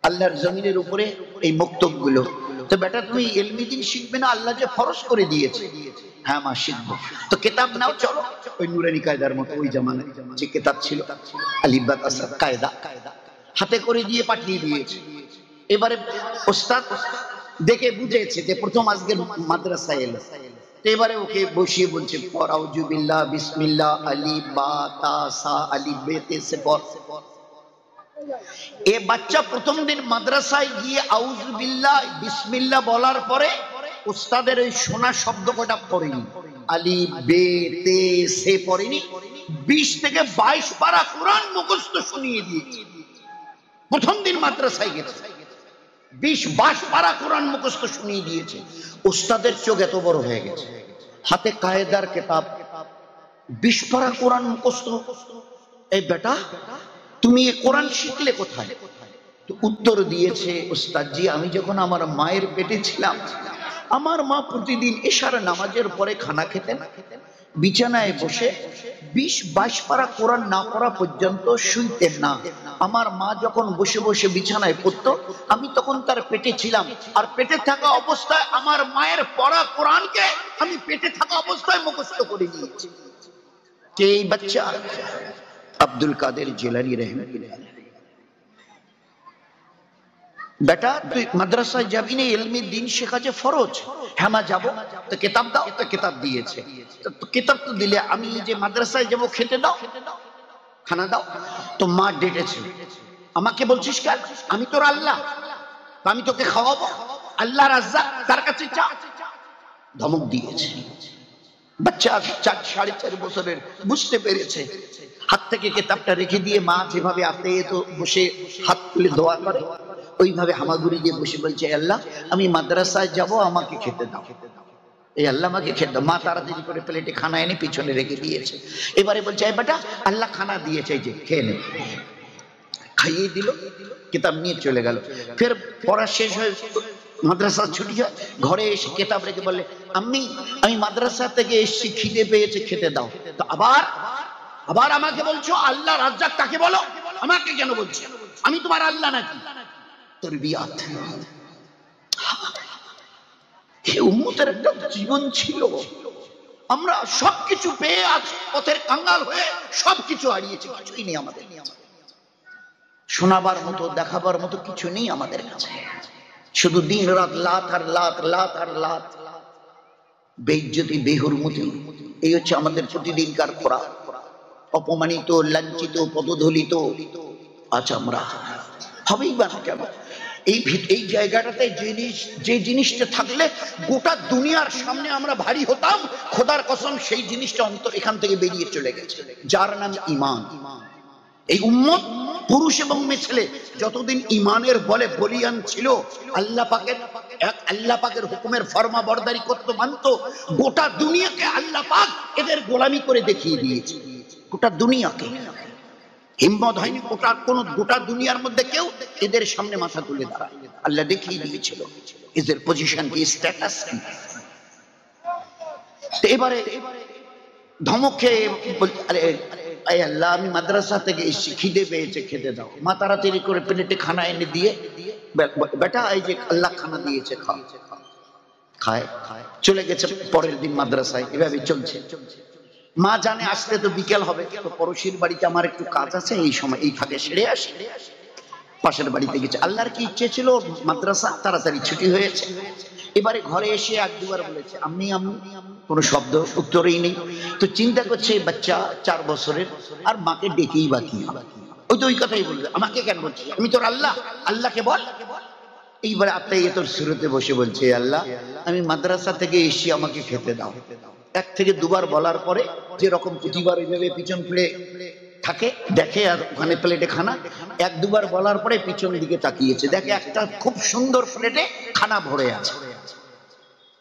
আল্লাহর জমিনের উপরে এই মক্তব গুলো। তো বেটা তুমি ইলমি দিন শিখবে না, আল্লাহ যে ফরজ করে দিয়েছে। হ্যাঁ মা শিখবো। তো কিতাব নাও, চলো। ওই নুরানি কায়দার মতো ওই জামানায় যে কিতাব ছিল আলিফ বা তাসা কায়দা হাতে করে দিয়ে পাঠিয়ে দিয়েছে। এবারে ওস্তাদ দেখে বুঝেছে যে প্রথম আজকের মাদ্রাসায় এলো। তো এবারে ওকে বসিয়ে বলছে পড়াউযু বিল্লাহ বিসমিল্লাহ আলিফ বা তা সা আলিফ বে তে সে পড়। এ বাচ্চা প্রথম দিন মাদ্রাসায় গিয়ে আউযু বিল্লাহ বিসমিল্লাহ বলার পরে উস্তাদের ওই শোনা শব্দ কটা পড়েনি, আলিফ বে তে সে পড়েনি। 20 থেকে 22 পারা কোরআন মুখস্থ শুনিয়ে দিয়েছে। প্রথম দিন মাদ্রাসায় গেছে, 20-22 পারা কোরআন মুখস্থ শুনিয়ে দিয়েছে। উস্তাদের চোখ এত বড় হয়ে গেছে, হাতে কায়দার কিতাব, 20 পারা কোরআন মুখস্থ। এই বেটা তুমি এ কোরআন শিখলে কোথায়? তো উত্তর দিয়েছে, উস্তাদ জি আমি যখন আমার মায়ের পেটে ছিলাম, আমার মা প্রতিদিন এশার নামাজের পরে খানা খেতেন, বিছানায় বসে 20-22 পারা কোরআন না পড়া পর্যন্ত শুইতেন না। আমার মা যখন বসে বসে বিছানায় পড়তো, আমি তখন তার পেটে ছিলাম, আর পেটে থাকা অবস্থায় আমার মায়ের পড়া কোরআনকে আমি পেটে থাকা অবস্থায় মুখস্থ করে নিয়েছি। কে এই বাচ্চা? আব্দুল কাদের জিলানী রহমাতুল্লাহ। বেটা তুই মাদ্রাসায় যাবি না, ইলমি দিন শেখা যে ফরজ। হ্যাঁ মা যাবো। তো কিতাব দাও। তো কিতাব দিয়েছে। তো কিতাব তো দিলে, আমি যে মাদ্রাসায় যাবো খেতে দাও, খানা দাও। তো মা ডেটেছে, আমাকে বলছিস কেন? আমি তোর আল্লাহ, আমি তোকে খাওয়াবো। আল্লাহ রাজ্জাক, তার কাছে চা। ধমক দিয়েছে। বাচ্চা 4-4.5 বছরের, বুঝতে পেরেছে। হাত থেকে কিতাবটা রেখে দিয়ে মা যেভাবে আপনি তো বসে হাত তুলে দোয়া করে, ওইভাবে হামাগুড়ি দিয়ে বসে বলছে আল্লাহ আমি মাদ্রাসায় যাব, আমাকে খেতে দাও। এই আল্লাহ আমাকে খেতে দাও। মা তাড়াতাড়ি করে প্লেটে খানা এনে পিছনে রেখে দিয়েছে। এবারে বলছে এই বেটা আল্লাহ খানা দিয়েছে, যে খেয়ে নে। খাইয়ে দিল, কিতাব নিয়ে চলে গেল। ফের পড়া শেষ হয়ে মাদ্রাসা ছুটি হয়, ঘরে এসে কিতাব রেখে বলে আমি মাদ্রাসা থেকে এসেছি, খিদে পেয়েছে, খেতে দাও। তো আবার আমাকে বলছো আল্লাহ রাজ্জাক তাকে বলো, আমাকে কেন বলছো? আমি তোমার আল্লাহ নাকি? তরবিয়াত। এই উম্মতের একটা জীবন ছিল। আমরা সবকিছু পেয়ে আজ পথের কাঙ্গাল হয়ে সবকিছু হারিয়েছি, কিছুই নেই আমাদের। শোনাবার মতো দেখাবার মতো কিছু নেই আমাদের কাছে। শুধু দিন রাত লাত আর লাত, লাত আর লাত, বেইজ্জতি বেহুরমতি, এই হচ্ছে আমাদের প্রতিদিনকার খোরাক। অপমানিত, লাঞ্ছিত, পদধলিত আজ আমরা হবেই বা না কেন? এই জায়গাটাতে যে জিনিসটা থাকলে গোটা দুনিয়ার সামনে আমরা ভারী হতাম, খোদার কসম সেই জিনিসটা অন্তর এখান থেকে বেরিয়ে চলে গেছে, যার নাম ঈমান। এই উম্মত পুরুষ এবং মেয়ে ছেলে যতদিন ঈমানের বলে বলিয়ান ছিল, আল্লাহ পাকের হুকুমের ফরমা বরদারি করতে মানত, গোটা দুনিয়াকে আল্লাহ পাক এদের গোলামি করে দেখিয়ে দিয়েছে। গোটা দুনিয়াকে হিম্মত হয়নি গোটা দুনিয়ার মধ্যে কেউ এদের সামনে মাথা তুলে দাঁড়ায়। আল্লাহ দেখিয়ে দিয়েছিল এদের পজিশন কি, স্ট্যাটাস কি। এবারে ধমক খেয়ে আরে আল্লাহ আমি মাদ্রাসা থেকে এসেছি, খিদে পেয়েছে, খেতে দাও। মা তাড়াতাড়ি করে প্লেটে খানা এনে দিয়ে, বেটা এই যে আল্লাহ খানা দিয়েছে, খায়। চলে গেছে পরের দিন মাদ্রাসায়। এভাবে চলছে। মা জানে আসতে তো বিকেল হবে, তো পড়োশির বাড়িতে আমার একটু কাজ আছে, এই সময় এই ফাঁকে সেরে আসি। পাশের বাড়িতে গেছে। আল্লাহর কি ইচ্ছে ছিল মাদ্রাসা তাড়াতাড়ি ছুটি হয়েছে। এবারে ঘরে এসে 1-2 বার বলেছে আম্মি আম্মি, কোনো শব্দ উত্তরেই নেই। তো চিন্তা করছে বাচ্চা 4 বছরের, আর মাকে ডেকেই বাকি, ওই তো ওই কথাই বলবে, আমাকে কেন বলছি? আমি তোর আল্লাহ, আল্লাহকে বল। এইবারে আত্মাই তোর সুরতে বসে বলছে আল্লাহ আমি মাদ্রাসা থেকে এসে, আমাকে খেতে দাও। 1 থেকে 2 বার বলার পরে যেরকম প্রতিবার ওইভাবে পিছন ফিরে থাকে দেখে, আর ওখানে প্লেটে খানা, 1-2 বার বলার পরে পিছন দিকে তাকিয়েছে, দেখে একটা খুব সুন্দর প্লেটে খানা ভরে আছে।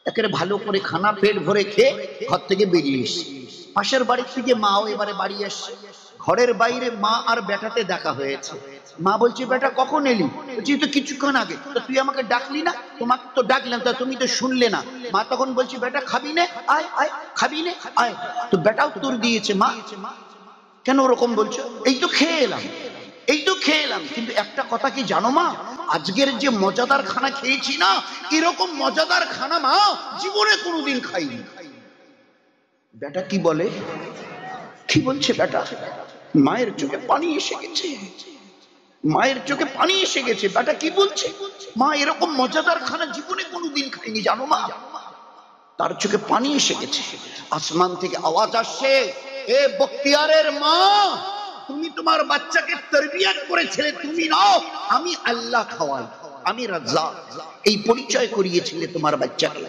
একেবারে ভালো করে খানা পেট ভরে খেয়ে ঘর থেকে বেরিয়ে এসছে। পাশের বাড়ি থেকে মাও এবারে বাড়ি আসছে। ঘরের বাইরে মা আর বেটাতে দেখা হয়েছে। মা বলছে বেটা কখন এলি? বলছি তো কিছুক্ষণ আগে। তো তুই আমাকে ডাকলি না? তোমাকে তো ডাকলাম, তা তুমি তো শুনলে না। মা তখন বলছি বেটা খাবি নে, আয় আয়, খাবি নে আয়। তো বেটা উত্তর দিয়েছে মা কেন ওরকম বলছো? এই তো খেয়ে এলাম, কিন্তু একটা কথা কি জানো মা, আজকের যে মজাদার খানা খেয়েছি না, এরকম মজাদার খানা মা জীবনে কোনোদিন খাইনি। বেটা কি বলে, কি বলছে বেটা? মায়ের চোখে পানি এসে গেছে, মায়ের চোখে পানি এসে গেছে। বেটা কি বলছে? মা এরকম মজাদার খানা জীবনে কোনোদিন খাইনি জানো মা। তার চোখে পানি এসে গেছে। আসমান থেকে আওয়াজ আসছে, এ বখতিয়ারের মা, তুমি তোমার বাচ্চাকে তরবিয়ত করেছিলে, তুমি নাও, আমি আল্লাহ খাওয়াই, আমি রাজ্জাক। এই পরিচয় করিয়েছিলে তোমার বাচ্চাকে।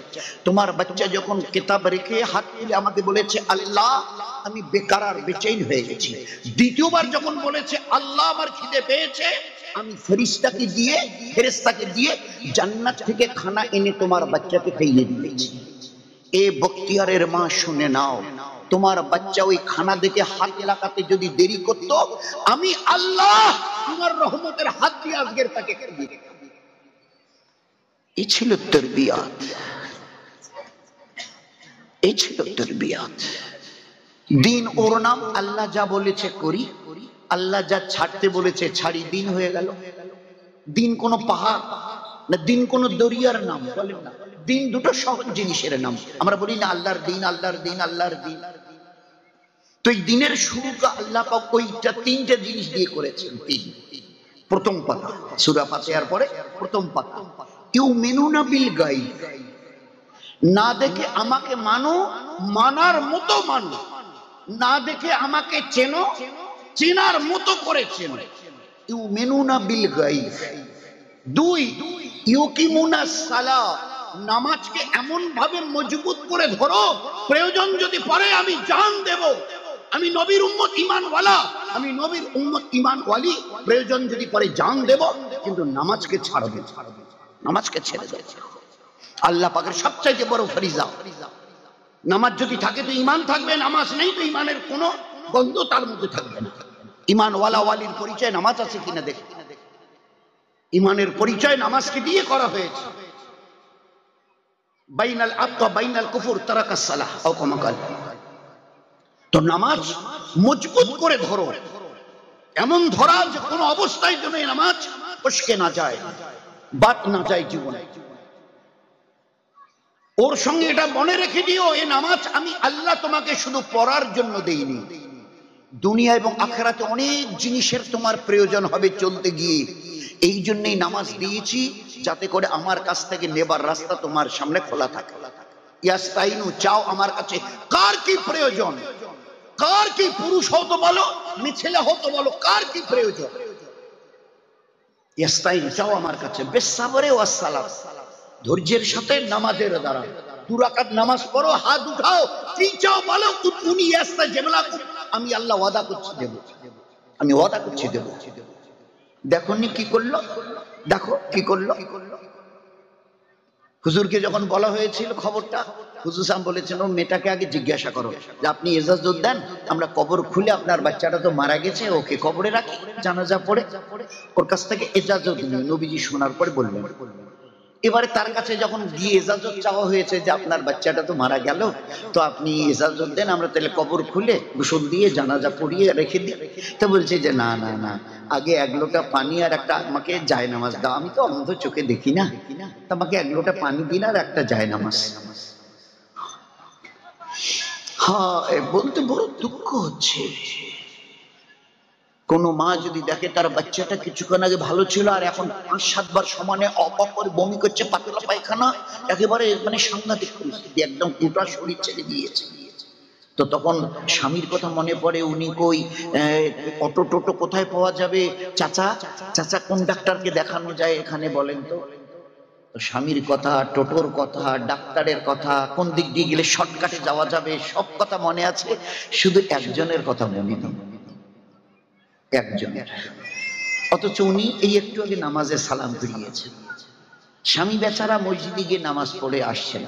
তোমার বাচ্চা যখন কিতাব রেখে হাত তুলে আমাকে বলেছে আল্লাহ, আমি বেকার বেচैन হয়ে গেছি। দ্বিতীয়বার যখন বলেছে আল্লাহ আমার খিদে পেয়েছে, আমি ফেরেশতাকে দিয়ে জান্নাত থেকে খানা এনে তোমার বাচ্চাকে খাইয়ে দিয়েছি। এ বখতিয়ারের মা শুনে নাও, তোমার বাচ্চা ওই খানা দেখে হাত লাগাতে যদি দেরি করত, আমি আল্লাহ তোমার রহমতের হাত দিয়ে আজকের তাকে খাইয়ে দিতাম। এই ছিল তরবিয়ত, এই ছিল তরবিয়ত। দিন ওর নাম, আল্লাহ যা বলেছে করি, আল্লাহ যা ছাড়তে বলেছে ছাড়ি। দিন হয়ে গেল। দিন কোনো পাহাড় না, দিন কোনো দরিয়ার নাম বলেন না। দিন দুটো সহজ জিনিসের নাম। আমরা বলি না আল্লাহর দিন, আল্লাহর দিন, আল্লাহর দিন। তো এই দিনের শুরুটা আল্লাহ পাক ওইটা তিনটা জিনিস দিয়ে করেছেন। তিন, প্রথম পাতা সূরা ফাতিহার পরে প্রথম পাতা, ইউমিনুনা বিল গায়ব, না দেখে আমাকে মানো, মানার মতো মানো, না দেখে আমাকে চেনো, চেনার মতো করে চেনো। ইউমিনুনা বিল গায়ব। দুই, ইউকিমুনাস সালাহ, নামাজকে এমন ভাবে মজবুত করে ধরো, প্রয়োজন যদি পড়ে আমি জান দেব, আমি নবীর উম্মত ঈমানওয়ালা, আমি নবীর উম্মত ঈমানওয়ালি, প্রয়োজন যদি পড়ে জান দেব, কিন্তু নামাজকে ছাড়বে, নামাজকে ছেড়ে দেব। আল্লাহ পাকের সবচাইতে বড় ফরিজা। নামাজ যদি থাকে তো ঈমান থাকবে, নামাজ নেই তো ঈমানের কোনো গন্ধ তার মধ্যে থাকবে না। ঈমানওয়ালা ওয়ালির পরিচয় নামাজ আছে কিনা দেখি। ঈমানের পরিচয় নামাজকে দিয়ে করা হয়েছে। বাইনাল আবদ ওয়া বাইনাল কুফর তারাকাস সালাহ আও কামা কাল। তো নামাজ মজবুত করে ধরো, এমন ধরা যে কোনো অবস্থায় যেন এই নামাজ ফসকে না যায়, বাদ না যায় জীবনে। ওর সঙ্গে এটা মনে রেখে দিও, এই নামাজ আমি আল্লাহ তোমাকে শুধু পড়ার জন্য দেইনি। দুনিয়া এবং আখিরাতে অনেক জিনিসের তোমার প্রয়োজন হবে চলতে গিয়ে, এই জন্যই নামাজ দিয়েছি, যাতে করে আমার কাছ থেকে নেবার রাস্তা তোমার সামনে খোলা থাকে। ইয়াস্তাইনু, চাও আমার কাছে, কার কি প্রয়োজন, কার কি, পুরুষ হও তো বলো, ছেলে হও তো বলো, কার কি প্রয়োজন, ইয়াস্তাইন, চাও আমার কাছে, বিসসাবরে ওয়াস সালাত, ধৈর্যের সাথে নামাজের দ্বারা। 2 রাকাত নামাজ পড়ো, হাত উঠাও, কি চাও বলো, উনি ইয়াস্তাজিবুলাকুম, আমি আল্লাহ ওয়াদা করছি দেব, আমি ওয়াদা করছি দেব। দেখোনি কি করলো, দেখো কি করলো। হুজুরকে যখন বলা হয়েছিল খবরটা, হুজুর সাহেব বলেছেন ও মেয়েটাকে আগে জিজ্ঞাসা করো যে আপনি ইজাজত দেন, আমরা কবর খুলে, আপনার বাচ্চাটা তো মারা গেছে, ওকে কবরে রাখি, জানাজা পড়ে। ওর কাছ থেকে ইজাজত নিয়ে নবীজি শোনার পরে বললেন। এবারে তার কাছে যখন গিয়ে ইজাজত চাওয়া হয়েছে যে আপনার বাচ্চাটা তো মারা গেল, তো আপনি ইজাজত দেন, আমরা তাহলে কবর খুলে গোসল দিয়ে জানাজা পড়িয়ে রেখে দিই। তো বলছে যে না না না, আগে 1 লোটা পানি আর একটা আমাকে জায়নামাজ দাও, আমি তো অন্ধ চোখে দেখি না, তোমাকে 1 লোটা পানি দিন আর একটা জায়নামাজ। হ্যাঁ, বলতে বড় দুঃখ হচ্ছে। কোন মা যদি দেখে তার বাচ্চাটা কিছুক্ষণ আগে ভালো ছিল আর এখন 5-7 বার সমানে অপা করে বমি করছে, পাতলা পায়খানা, একেবারে মানে সাংঘাতিক পরিস্থিতি, একদম গোটা শরীর ছেড়ে দিয়েছে। তো তখন স্বামীর কথা মনে পড়ে, উনি কই, অটো টোটো কোথায় পাওয়া যাবে, চাচা চাচা কোন ডাক্তারকে দেখানো যায় এখানে বলেন তো। স্বামীর কথা, টোটোর কথা, ডাক্তারের কথা, কোন দিক দিয়ে গেলে শর্টকাটে যাওয়া যাবে, সব কথা মনে আছে, শুধু একজনের কথা মনে নেই, একজনের। অথচ উনি এই একটু আগে নামাজে সালাম ফিরিয়েছেন। স্বামী বেচারা মসজিদে গিয়ে নামাজ পড়ে আসছেন,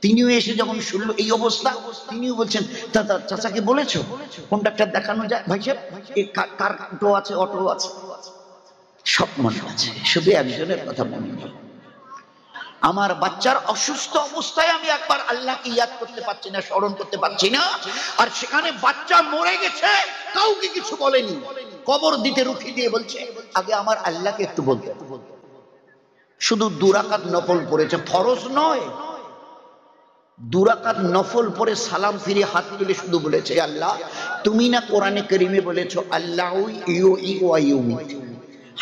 তিনিও এসে যখন শুনলো এই অবস্থা, তিনিও বলছেন চাচাকে বলেছো কোন ডাক্তার দেখানো যায়, ভাই সাহেব কার অটো আছে, অটো আছে, সব মনে আছে, শুধু একজনের কথা মনে নেই। আমার বাচ্চার অসুস্থ অবস্থায় আমি একবার আল্লাহকে ইয়াদ করতে পারছি না, স্মরণ করতে পারছি না, আর সেখানে বাচ্চা মরে গেছে, কাউকে কিছু বলেনি, কবর দিতে রুখি দিয়ে বলছে আগে আমার আল্লাহকে একটু বলতে। শুধু 2 রাকাত নফল পড়েছে, ফরজ নয়। 2 রাকাত নফল পড়ে সালাম ফিরে হাত তুলে শুধু বলেছে, আল্লাহ তুমি না কোরআনে কারীমে বলেছো আল্লাহু ইউহয়ী ওয়া ইউমীত,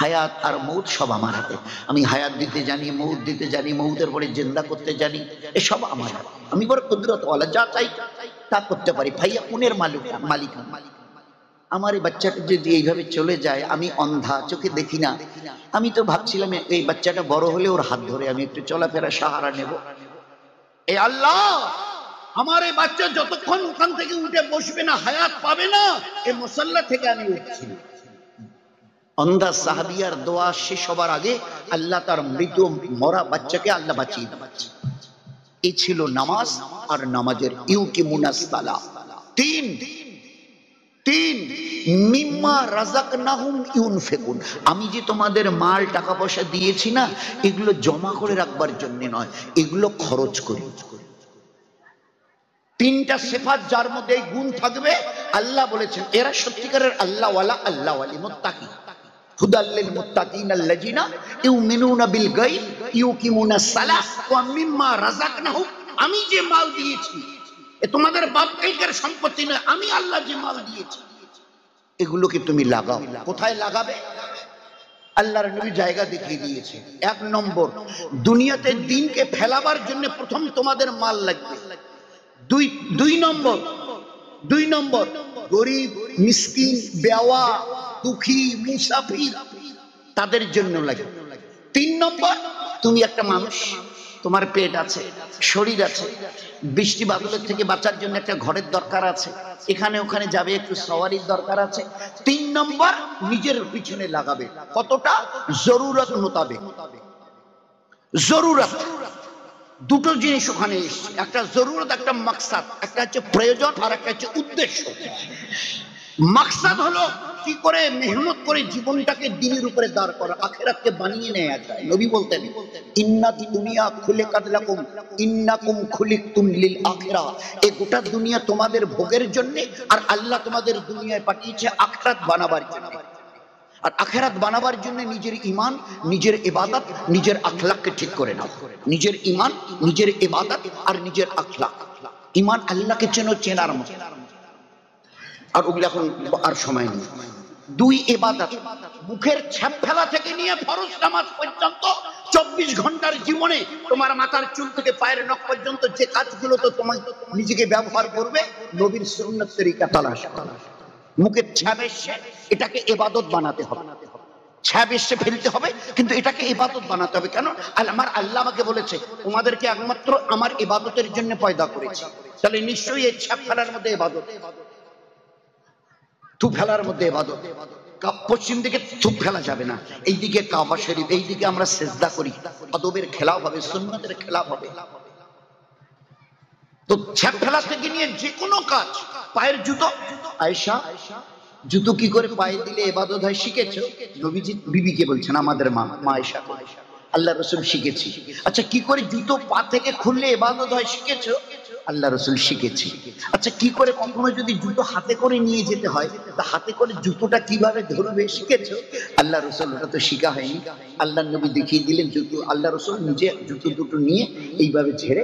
হায়াত আর মৌত সব আমার হাতে। আমি হায়াত দিতে জানি, মৌত দিতে জানি, মৌতের পরে জিন্দা করতে জানি, এসব আমার হাতে। আমি বড় কুদরতওয়ালা, যা চাই তা করতে পারি। ভাইয়া কোনের মালিক। আমার এই বাচ্চাটা যদি এইভাবে চলে যায়, আমি অন্ধা, চোখে দেখি না, আমি তো ভাবছিলাম এই বাচ্চাটা বড় হলে ওর হাত ধরে আমি একটু চলাফেরা সাহারা নেব। এ আল্লাহ, আমার এই বাচ্চা যতক্ষণ ওখান থেকে উঠে বসবে না, হায়াত পাবে না, এই মুসাল্লা থেকে আমি উঠছি। অন্ধা সাহাবিয়ার দোয়া শেষ হবার আগে আল্লাহ তার মৃত মরা বাচ্চাকে আল্লাহ বাঁচিয়ে দিচ্ছে। এই ছিল নামাজ আর নামাজের ইউকিমুনাস সালাহ। তিন মিম্মা রাযাকনাহুম ইউনফিকুন, আমি যে তোমাদের মাল টাকা পয়সা দিয়েছি না, এগুলো জমা করে রাখবার জন্য নয়, এগুলো খরচ করি। 3টা সিফাত যার মধ্যে এই গুণ থাকবে, আল্লাহ বলেছেন এরা সত্যিকারের আল্লাহওয়ালা, আল্লাহওয়ালি, মুত্তাকি। হুদাল লিল মুত্তাকিন আল্লাযিনা ইউমিনুনা বিল গায়ব ইউকিমুনাস সালাহ ওয়া মিম্মা রাযাকনাহুম, আমি যে মাল দিয়েছি, এ তোমাদের বাপ দাদার সম্পত্তি নয়, আমি আল্লাহ যে মাল দিয়েছি, এগুলোকে তুমি লাগাও। কোথায় লাগাবে? আল্লাহর নবী জায়গা দেখিয়ে দিয়েছে। 1 নম্বর, দুনিয়াতে দ্বীনকে ফেলাবার জন্য প্রথম তোমাদের মাল লাগবে। দুই নম্বর গরিব, মিসকিন, বেওয়া, দুঃখী, মুসাফির, তাদের জন্য লাগে। 3 নম্বর, তুমি একটা মানুষ, তোমার পেট আছে, শরীর আছে, বৃষ্টি বাদলের থেকে বাঁচার জন্য একটা ঘরের দরকার আছে, এখানে ওখানে যাবে, একটু সওয়ারির দরকার আছে। 3 নম্বর, নিজের পিছনে লাগাবে। কতটা? জরুরত মোতাবেক। জরুরত, দুটো জিনিস ওখানে এসছে, একটা জরুরত, একটা মাকসাদ। একটা হচ্ছে প্রয়োজন আর একটা হচ্ছে উদ্দেশ্য। মাকসাদ হলো কি করে মেহনত করে জীবনটাকে দ্বীনের উপরে দাঁড় করা, আখিরাতকে বানিয়ে নেয়া যায়। নবী বলতেন ইন্নাতি দুনিয়া খুলিকাত লাকুম ইন্নাকুম খুলিকতুম লিল আখিরাহ, এই গোটা দুনিয়া তোমাদের ভোগের জন্য, আর আল্লাহ তোমাদের দুনিয়ায় পাঠিয়েছে আখিরাত বানাবার জন্য। আর আখিরাত বানাবার জন্য নিজের ঈমান, নিজের ইবাদত, নিজের আখলাককে ঠিক করে নাও। নিজের ঈমান, নিজের ইবাদত আর নিজের আখলাক। ঈমান আল্লাহকে চেনার মতো, আর ওগুলো এখন আর সময় নেই। 2 ইবাদত, মুখের ছাপ ফেলা থেকে নিয়ে ফরজ নামাজ পর্যন্ত 24 ঘন্টার জীবনে তোমার মাথার চুল থেকে পায়ের নখ পর্যন্ত যে কাজগুলো তো তোমার নিজেকে ব্যবহার করবে, নবীর সুন্নাত তরিকা তালাশ। মুখের ছাপ এসে এটাকে ইবাদত বানাতে হবে, ছাপ এসে ফেলতে হবে, কিন্তু এটাকে ইবাদত বানাতে হবে। কেন? আমার আল্লাহ আমাকে বলেছে তোমাদেরকে একমাত্র আমার ইবাদতের জন্য পয়দা করেছি, তাহলে নিশ্চয়ই এই ছাপ ফেলার মধ্যে ইবাদত, থু ফেলার মধ্যে ইবাদত। পশ্চিম দিকে থুপ ফেলা যাবে না, এইদিকে কাবা শরীফ, এইদিকে আমরা সিজদা করি, আদবের খেলাফ হবে, সুন্নতের খেলাফ হবে। তো ছাপ ফেলা থেকে নিয়ে যে কোনো কাজ, পায়ের জুতো, আয়েশা জুতো কি করে পায়ে দিলে ইবাদত হয় শিখেছো? নবীজি বিবিকে বলছেন, আমাদের মা আয়েশা, আল্লাহ রাসূল শিখেছি। আচ্ছা, কি করে জুতো পা থেকে খুললে ইবাদত হয় শিখেছো? আল্লাহ রাসূল শিখেছি। আচ্ছা, কি করে কখনো যদি জুতো হাতে করে নিয়ে যেতে হয়, তা হাতে করে জুতোটা কিভাবে ধরবে শিখেছো? আল্লাহ রাসূল ওটা তো শিখা হয়নি, আল্লাহ নবী দেখিয়ে দিলেন জুতো। আল্লাহ রাসূল নিজে জুতো দুটো নিয়ে এইভাবে ঝেড়ে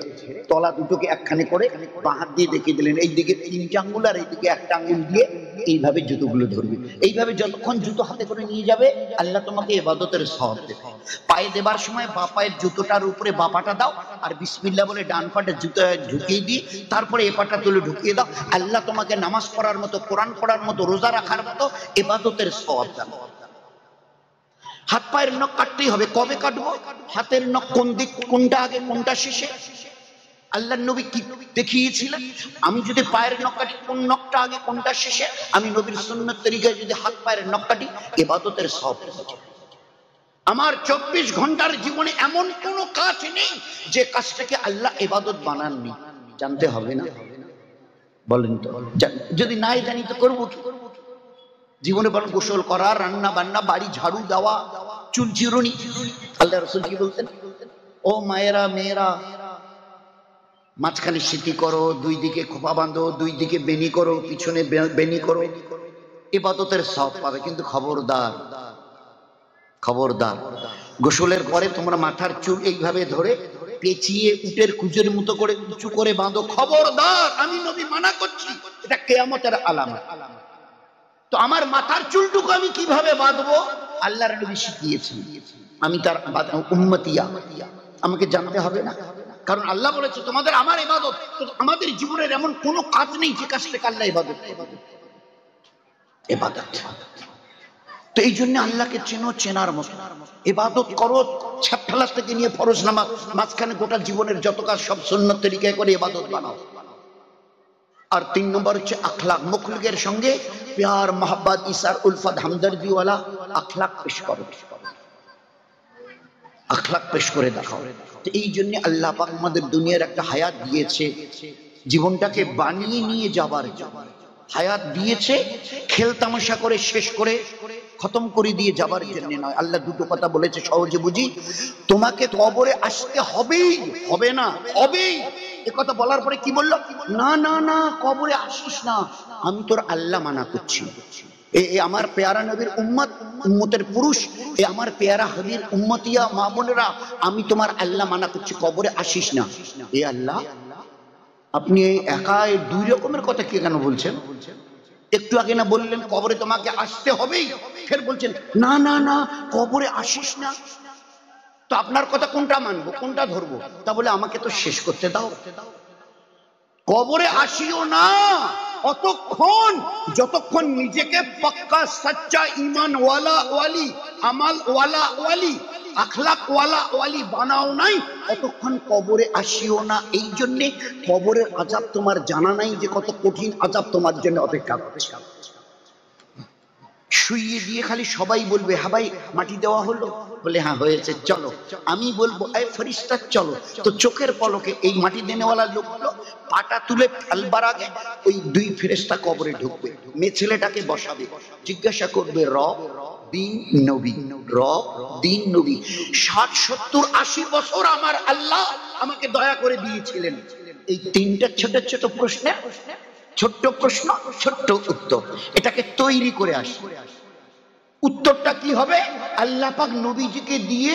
তলা দুটোকে একখানে করে বাঁ হাত দিয়ে দেখিয়ে দিলেন, এইদিকে 3টা আঙ্গুল আর এইদিকে 1টা আঙ্গুল দিয়ে এইভাবে জুতোগুলো ধরবে। এইভাবে যতক্ষণ জুতো হাতে করে নিয়ে যাবে, আল্লাহ তোমাকে ইবাদতের সওয়াব দেবে। পায়ে দেবার সময় বাঁ পায়ের জুতোটার উপরে বাঁ পাটা দাও, আর বিসমিল্লাহ বলে ডান পাটা জুতো ঢুকিয়ে দিয়ে তারপরে এ পাটা তুলে ঢুকিয়ে দাও। আল্লাহ তোমাকে নামাজ পড়ার মতো, কোরআন পড়ার মতো, রোজা রাখার মতো ইবাদতের সওয়াব দেন। হাত পায়ের নখ কাটতেই হবে। কবে কাটবো? হাতের নখ কোন দিক, কোনটা আগে কোনটা শেষে, আল্লাহ নবী কি দেখিয়েছিলেন? আমি যদি পায়ের নখ কাটি, কোন নখটা আগে কোনটা শেষে, আমি নবীর সুন্নাত তরিকায় যদি হাত পায়ের নখ কাটি, ইবাদতের সওয়াব পাবো। আমার 24 ঘন্টার জীবনে এমন কোন কাজ নেই যে কাজটাকে আল্লাহ ইবাদত বানাননি। জানতে হবে না? বলেন তো, যদি নাই জানি তো করবো কি? জীবনে বলেন গোসল করা, রান্না বান্না, বাড়ি ঝাড়ু দেওয়া, চুল চিরুনি। আল্লাহ রাসূল কি বলতেন? ও মায়েরা, মেয়েরা, মাঝখানে সিটি করো, 2 দিকে খোপা বাঁধো, 2 দিকে বেনি করো, পিছনে বেনি করো, ইবাদতের সওয়াব পাবে। কিন্তু খবরদার, খবরদার, গোসলের পরে তোমরা মাথার চুল এইভাবে ধরে পেঁচিয়ে উটের কুজের মতো করে উঁচু করে বাঁধো। খবরদার, আমি নবী মানা করছি, এটা কিয়ামতের আলামত। তো আমার মাথার চুলটুকু আমি কিভাবে বাঁধবো? আল্লাহর নবী শিখিয়েছেন, আমি তার উম্মতিয়া, আমাকে জানতে হবে না? কারণ আল্লাহ বলেছে তোমাদের আমার ইবাদত। আমাদের জীবনের এমন কোনো কাজ নেই যে কাজ থেকে আল্লাহ ইবাদত করবে। ইবাদত তো এই জন্য আল্লাহকে চেনো, চেনার মতো ইবাদত করো। ছাপঠালাস থেকে নিয়ে ফরজ নামাজ, মাঝখানে গোটা জীবনের যত কাজ সব সুন্নত তরিকায় করে ইবাদত বানাও। আর 3 নম্বর হচ্ছে আখলাক, মুখলুকের সঙ্গে প্যার মোহাব্বত ইসার উলফত হামদর্দি ওয়ালা আখলাক পেশ করো, আখলাক পেশ করে দেখাও। তো এই জন্য আল্লাহ পাক আমাদের দুনিয়ার একটা হায়াত দিয়েছে, জীবনটাকে বানিয়ে নিয়ে যাবার হায়াত দিয়েছে, খেল তামাশা করে শেষ করে খতম করে দিয়ে যাবার জন্য নয়। আল্লাহ দুটো কথা বলেছে সহজে বুঝি, তোমাকে কবরে আসতে হবেই, হবে না হবেই। এ কথা বলার পরে কি বললো? না না না, কবরে আসিস না, আমি তোর আল্লাহ মানা করছি। এ আমার পেয়ারা নবীর উম্মত, উম্মতের পুরুষ, এ আমার পেয়ারা হাবির উম্মতিয়া মা বোনেরা, আমি তোমার আল্লাহ মানা করছি, কবরে আসিস না। এ আল্লাহ, আপনি এই একা 2 রকমের কথা কে কেন বলছেন? একটু আগে না বললেন কবরে তোমাকে আসতে হবেই, ফের বলছেন না না না কবরে আসিস না। তো আপনার কথা কোনটা মানবো, কোনটা ধরবো? তা বলে আমাকে তো শেষ করতে দাও। কবরে আসিও না অতক্ষণ যতক্ষণ নিজেকে পাক্কা সচ্চা ঈমান ওয়ালা ওয়ালি, আমাল ওয়ালা ওয়ালি, আখলাক ওয়ালা ওয়ালি বানাও নাই, অতক্ষণ কবরে আসিও না। এই জন্যে কবরের আযাব তোমার জানা নাই যে কত কঠিন আযাব তোমার জন্য অপেক্ষা করছে। শুইয়ে দিয়ে খালি সবাই বলবে হ্যাঁ ভাই মাটি দেওয়া হলো, বলে হ্যাঁ হয়েছে, চলো। আমি বলবো এই ফেরেশতা চলো। তো চোখের পলকে এই মাটি দেনেওয়ালা লোকগুলো পাটা তুলে ফেলবার আগে ওই 2 ফেরেশতা কবরে ঢুকবে, মেয়ে ছেলেটাকে বসাবে, জিজ্ঞাসা করবে রব দিন নবী, রব দিন নবী। 60 70 80 বছর আমার আল্লাহ আমাকে দয়া করে দিয়েছিলেন। এই 3টা ছোট ছোট প্রশ্নের ছোট্ট প্রশ্ন, ছোট্ট উত্তর, এটাকে তৈরি করে আসি। উত্তরটা কি হবে? আল্লাহ পাক নবীজিকে দিয়ে,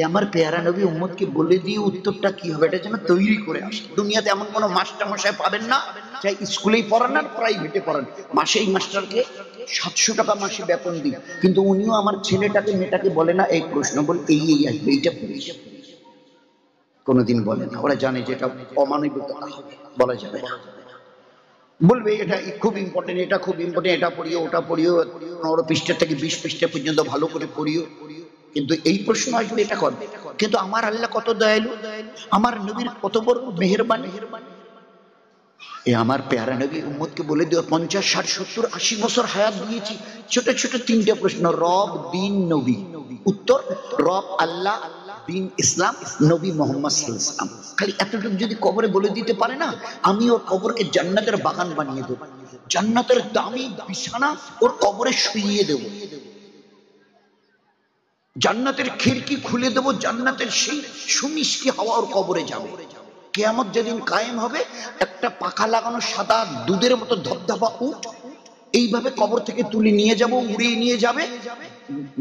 আমার পেয়ারা নবী উম্মতকে বলে দিয়ে উত্তরটা কি হবে এটা যেন তৈরি করে আসি। দুনিয়াতে এমন কোনো মাস্টার মশাই পাবেন না, চাই স্কুলেই পড়ান আর প্রাইভেটে পড়ান, মাসে এই মাস্টারকে 700 টাকা মাসে বেতন দিই, কিন্তু উনিও আমার ছেলেটাকে মেয়েটাকে বলে না এই প্রশ্ন বল এই আসবে, এইটা পড়িস, কোনোদিন বলে না। ওরা জানে যে এটা অমানবিকতা হবে, বলা যাবে না। বলবে এটা খুব ইম্পর্টেন্ট, এটা খুব ইম্পর্টেন্ট, এটা পড়িও ওটা পড়িও, 15 পৃষ্ঠা থেকে 20 পৃষ্ঠা পর্যন্ত ভালো করে পড়িও, কিন্তু এই প্রশ্ন আসবে এটা করবে। কিন্তু আমার আল্লাহ কত দয়ালু, আমার নবীর কত বড় মেহেরবানি। এ আমার পেয়ারা নবী উম্মতকে বলে দিও 50 60 70 80 বছর হায়াত দিয়েছি, ছোট ছোট 3টে প্রশ্ন, রব দিন নবী। উত্তর রব আল্লাহ, দিন ইসলাম, নবী মোহাম্মদ সাল্লাল্লাহু আলাইহি ওয়াসাল্লাম। খালি এতটুকু যদি কবরে বলে দিতে পারে না, আমি ওর কবরকে জান্নাতের বাগান বানিয়ে দেব, জান্নাতের দামি বিছানা ওর কবরে শুইয়ে দেব, জান্নাতের খিড়কি খুলে দেব, জান্নাতের সেই সুমিষ্টি হাওয়া ওর কবরে যাবে। কিয়ামত যেদিন কায়েম হবে, একটা পাখা লাগানো সাদা দুধের মতো ধবধবা উট এইভাবে কবর থেকে তুলে নিয়ে যাব, উড়িয়ে নিয়ে যাবে।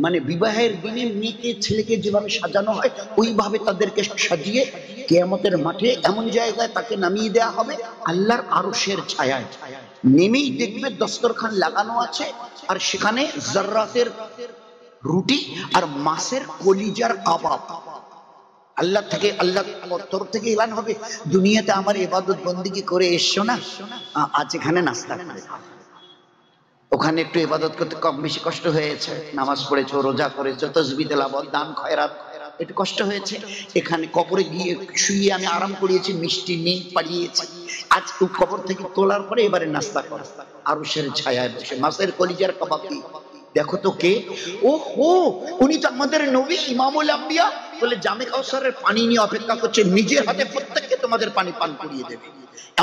মানে বিবাহের দিনে মেয়েকে ছেলেকে যেভাবে সাজানো হয় ওইভাবে তাদেরকে সাজিয়ে কিয়ামতের মাঠে এমন জায়গায় তাকে নামিয়ে দেওয়া হবে আল্লাহর আরশের ছায়ায়। নেমেই দেখবে দস্তরখান লাগানো আছে, আর সেখানে জাররাতের রুটি আর মাছের কলিজার কাবাব। আল্লাহ থেকে, আল্লাহ তরফ থেকে এলান হবে, দুনিয়াতে আমার ইবাদত বন্দেগী করে এসছো না, আজ এখানে নাস্তা করে খাও। ওখানে একটু ইবাদত করতে কম বেশি কষ্ট হয়েছে, নামাজ পড়েছো, রোজা করেছো, তাসবিহ তেলাওয়াত, দান খয়রাত, একটু কষ্ট হয়েছে। এখানে কবরে গিয়ে শুয়ে আমি আরাম করিয়েছি, মিষ্টি নিম পাড়িয়েছি। আজ কবর থেকে তোলার পরে এবারে নাস্তা করো আরশের ছায়ায় বসে, মাছের কলিজার কাবাব দিয়ে। দেখো তো কে, ও হো, উনি তো আমাদের নবী ইমামুল আম্বিয়া। বলে জামে কাউসারের পানি নিয়ে অপেক্ষা করছে, নিজের হাতে প্রত্যেককে তোমাদের পানি পান করিয়ে দেবে,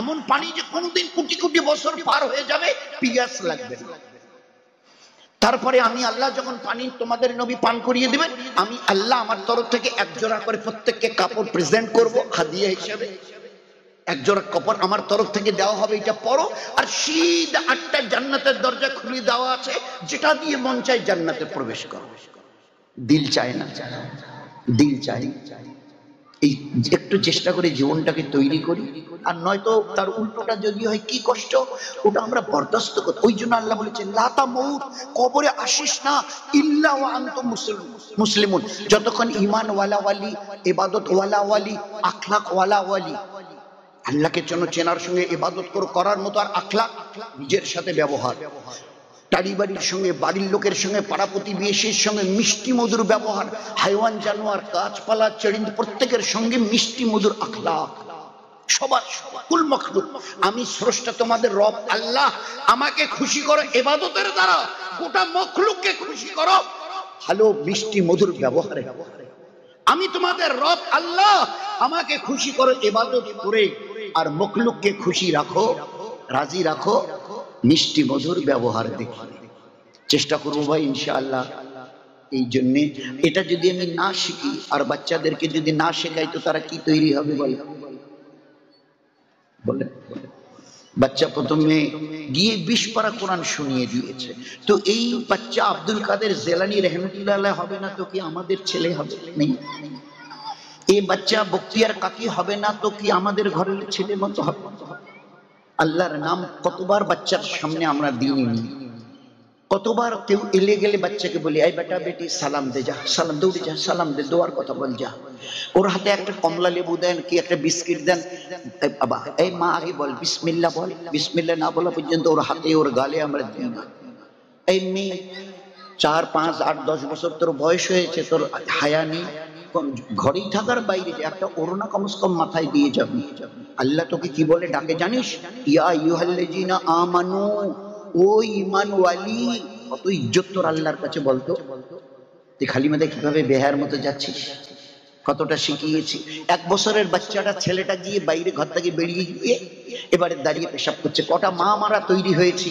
এমন পানি যে কোনোদিন কোটি কোটি বছর পার হয়ে যাবে, পিয়াস লাগবে না। তারপরে আমি আল্লাহ যখন পানি তোমাদের নবী পান করিয়ে দিবেন, আমি আল্লাহ আমার তরফ থেকে 1 জোড়া করে প্রত্যেককে কাপড় প্রেজেন্ট করব হাদিয়া হিসেবে। 1 জোড়া কাপড় আমার তরফ থেকে দেওয়া হবে, এটা পরো। আর সিধা 8টা জান্নাতের দরজা খুলে দেওয়া আছে, যেটা দিয়ে মন চায় জান্নাতে প্রবেশ করো। দিল চায় না, দিল চাই। এই একটু চেষ্টা করে জীবনটাকে তৈরি করি, আর নয়তো তার উল্টোটা যদি হয় কি কষ্ট, ওটা আমরা বরদাস্ত করি। ওই জন্য আল্লাহ বলেছেন লা তামুত, কবরে আসিস না ইল্লা ওয়া আনতুম মুসলিমুন, যতক্ষণ ঈমান ওয়ালা ওয়ালি, ইবাদত ওয়ালা ওয়ালি, আখলাক ওয়ালা ওয়ালি, আল্লাহকে চেনার সঙ্গে ইবাদত করার মতো আর আখলাক, নিজের সাথে ব্যবহার, টাড়ি বাড়ির সঙ্গে, বাড়ির লোকের সঙ্গে, পাড়া প্রতিবেশীর সঙ্গে মিষ্টি মধুর ব্যবহার, হাইওয়ান জানোয়ার গাছপালা চড়িন্দ প্রত্যেকের সঙ্গে মিষ্টি মধুর আখলাক, সবার কুল মখলুক। আমি স্রষ্টা তোমাদের রব আল্লাহ, আমাকে খুশি করো ইবাদতের দ্বারা, গোটা মখলুককে খুশি করো ভালো মিষ্টি মধুর ব্যবহারে। আমি তোমাদের রব আল্লাহ, আমাকে খুশি করো ইবাদত করে, আর মখলুককে খুশি রাখো, রাজি রাখো মিষ্টি মধুর ব্যবহার দেখি। চেষ্টা করবো ভাই ইনশাআল্লাহ। এই জন্যে এটা যদি আমি না শিখি আর বাচ্চাদেরকে যদি না শেখাই তো তারা কি তৈরি হবে বলে? বাচ্চা প্রথমে গিয়ে 20 পারা কোরআন শুনিয়ে দিয়েছে, তো এই বাচ্চা আব্দুল কাদের জেলানী রহমতুল্লাহ হবে না তো কি আমাদের ছেলে হবে? নেই। এই বাচ্চা বক্তিয়ার কাকি হবে না তো কি আমাদের ঘরের ছেলে মতো হবে? আল্লাহর নাম কতবার বাচ্চার সামনে আমরা দিইনি, কতবার কেউ এলে গেলে বাচ্চাকে বলি এই বেটা বেটি সালাম দে, যা সালাম, দৌড়ে যা সালাম দে, দোয়ার কথা বল যা। ওর হাতে একটা কমলা লেবু দেন কি একটা বিস্কিট দেন, বাবা এই মা আগে বল বিসমিল্লাহ বল, বিসমিল্লাহ না বলা পর্যন্ত ওর হাতে ওর গালে আমরা দিই না। এই মেয়ে 4, 5, 8, 10 বছর তোর বয়স হয়েছে, তোর হায়া নেই, ঘরেই থাকার বাইরে একটা ওড়না কমস কম মাথায় দিয়ে যাবি। আল্লাহ তোকে কি বলে ডাকে জানিস? ইয়া আইয়ুহাল্লাযীনা আমানু, ও ঈমান ওয়ালি। কত ইজ্জত তোর আল্লাহর কাছে বলতো। তুই খালি মাথায় কিভাবে বেহার মতো যাচ্ছিস? কতটা শিখিয়েছি। 1 বছরের বাচ্চাটা ছেলেটা গিয়ে বাইরে ঘর থেকে বেরিয়ে গিয়ে এবারে দাঁড়িয়ে পেশাব করছে। কটা মা মারা তৈরি হয়েছি,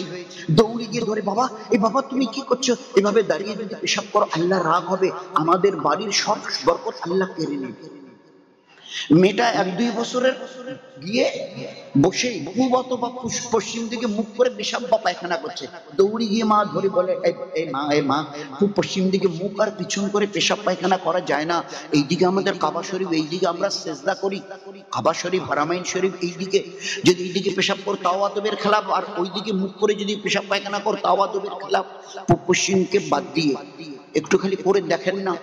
দৌড়ে গিয়ে ধরে বাবা, এ বাবা তুমি কি করছো? এভাবে দাঁড়িয়ে যদি পেশাব করো আল্লাহ রাগ হবে, আমাদের বাড়ির সব বরকত আল্লাহ কেড়ে নেবে। মেয়েটা 1-2 বছরের গিয়ে বসে পূব অথবা পশ্চিম দিকে মুখ করে পেশাব বা পায়খানা করছে, দৌড়ে গিয়ে মা ধরে বলে এই মা খুব পশ্চিম দিকে মুখ আর পিছন করে পেশাব পায়খানা করা যায় না, এইদিকে আমাদের কাবা শরীফ, এইদিকে আমরা সেজদা করি, কাবা শরীফ হারামাইন শরীফ, এইদিকে যদি এইদিকে পেশাব কর তাও আদবের খেলাফ, আর ওইদিকে মুখ করে যদি পেশাব পায়খানা কর তাও আদবের খেলাফ। পশ্চিমকে বাদ দিয়ে একটু খালি করে দেখেন না,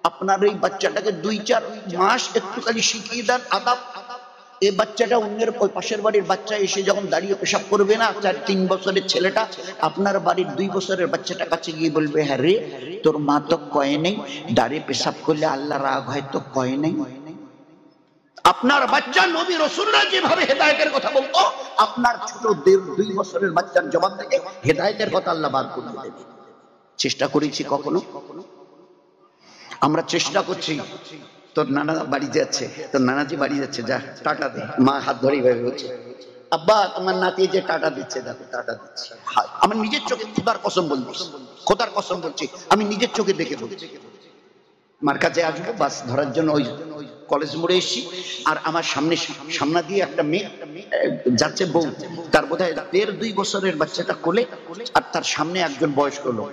আপনার এই বাচ্চাটাকে 2-4 মাস একটু খালি শিখিয়ে দেন আদাব। এই বাচ্চাটা অন্যের পাশের বাড়ির বাচ্চা এসে যখন দাঁড়িয়ে পেশাব করবে না, 4-3 বছরের ছেলেটা আপনার বাড়ির 2 বছরের বাচ্চাটা কাছে গিয়ে বলবে হ্যাঁ রে তোর মা তো কয় নেই দাঁড়িয়ে পেশাব করলে আল্লাহ রাগ হয়, তো কয় নেই। আপনার বাচ্চা নবী রাসূলরা যেভাবে হেদায়েতের কথা বলতো, আপনার ছোট 1.5-2 বছরের বাচ্চার জবান থেকে হেদায়েতের কথা আল্লাহ বার করে দেবে। চেষ্টা করেছি কখনো? আমরা চেষ্টা করছি। তোর নানা বাড়ি যাচ্ছে, তোর নানাজি বাড়ি যাচ্ছে, যা টাটা দে। মা হাত ধরে ভাবে বলছে আব্বা তোমার নাতি যে টাটা দিচ্ছে, দেখো টাটা দিচ্ছে। আমার নিজের চোখে খোদার কসম বলছি, খোদার কসম বলছি, আমি নিজের চোখে দেখে বলছি। মার কাছে আসবো বাস ধরার জন্য ওই কলেজ মোড়ে এসেছি, আর আমার সামনে দিয়ে একটা মেয়ে যাচ্ছে, বউ, তার বোধহয় 1.5-2 বছরের বাচ্চাটা কোলে, আর তার সামনে একজন বয়স্ক লোক।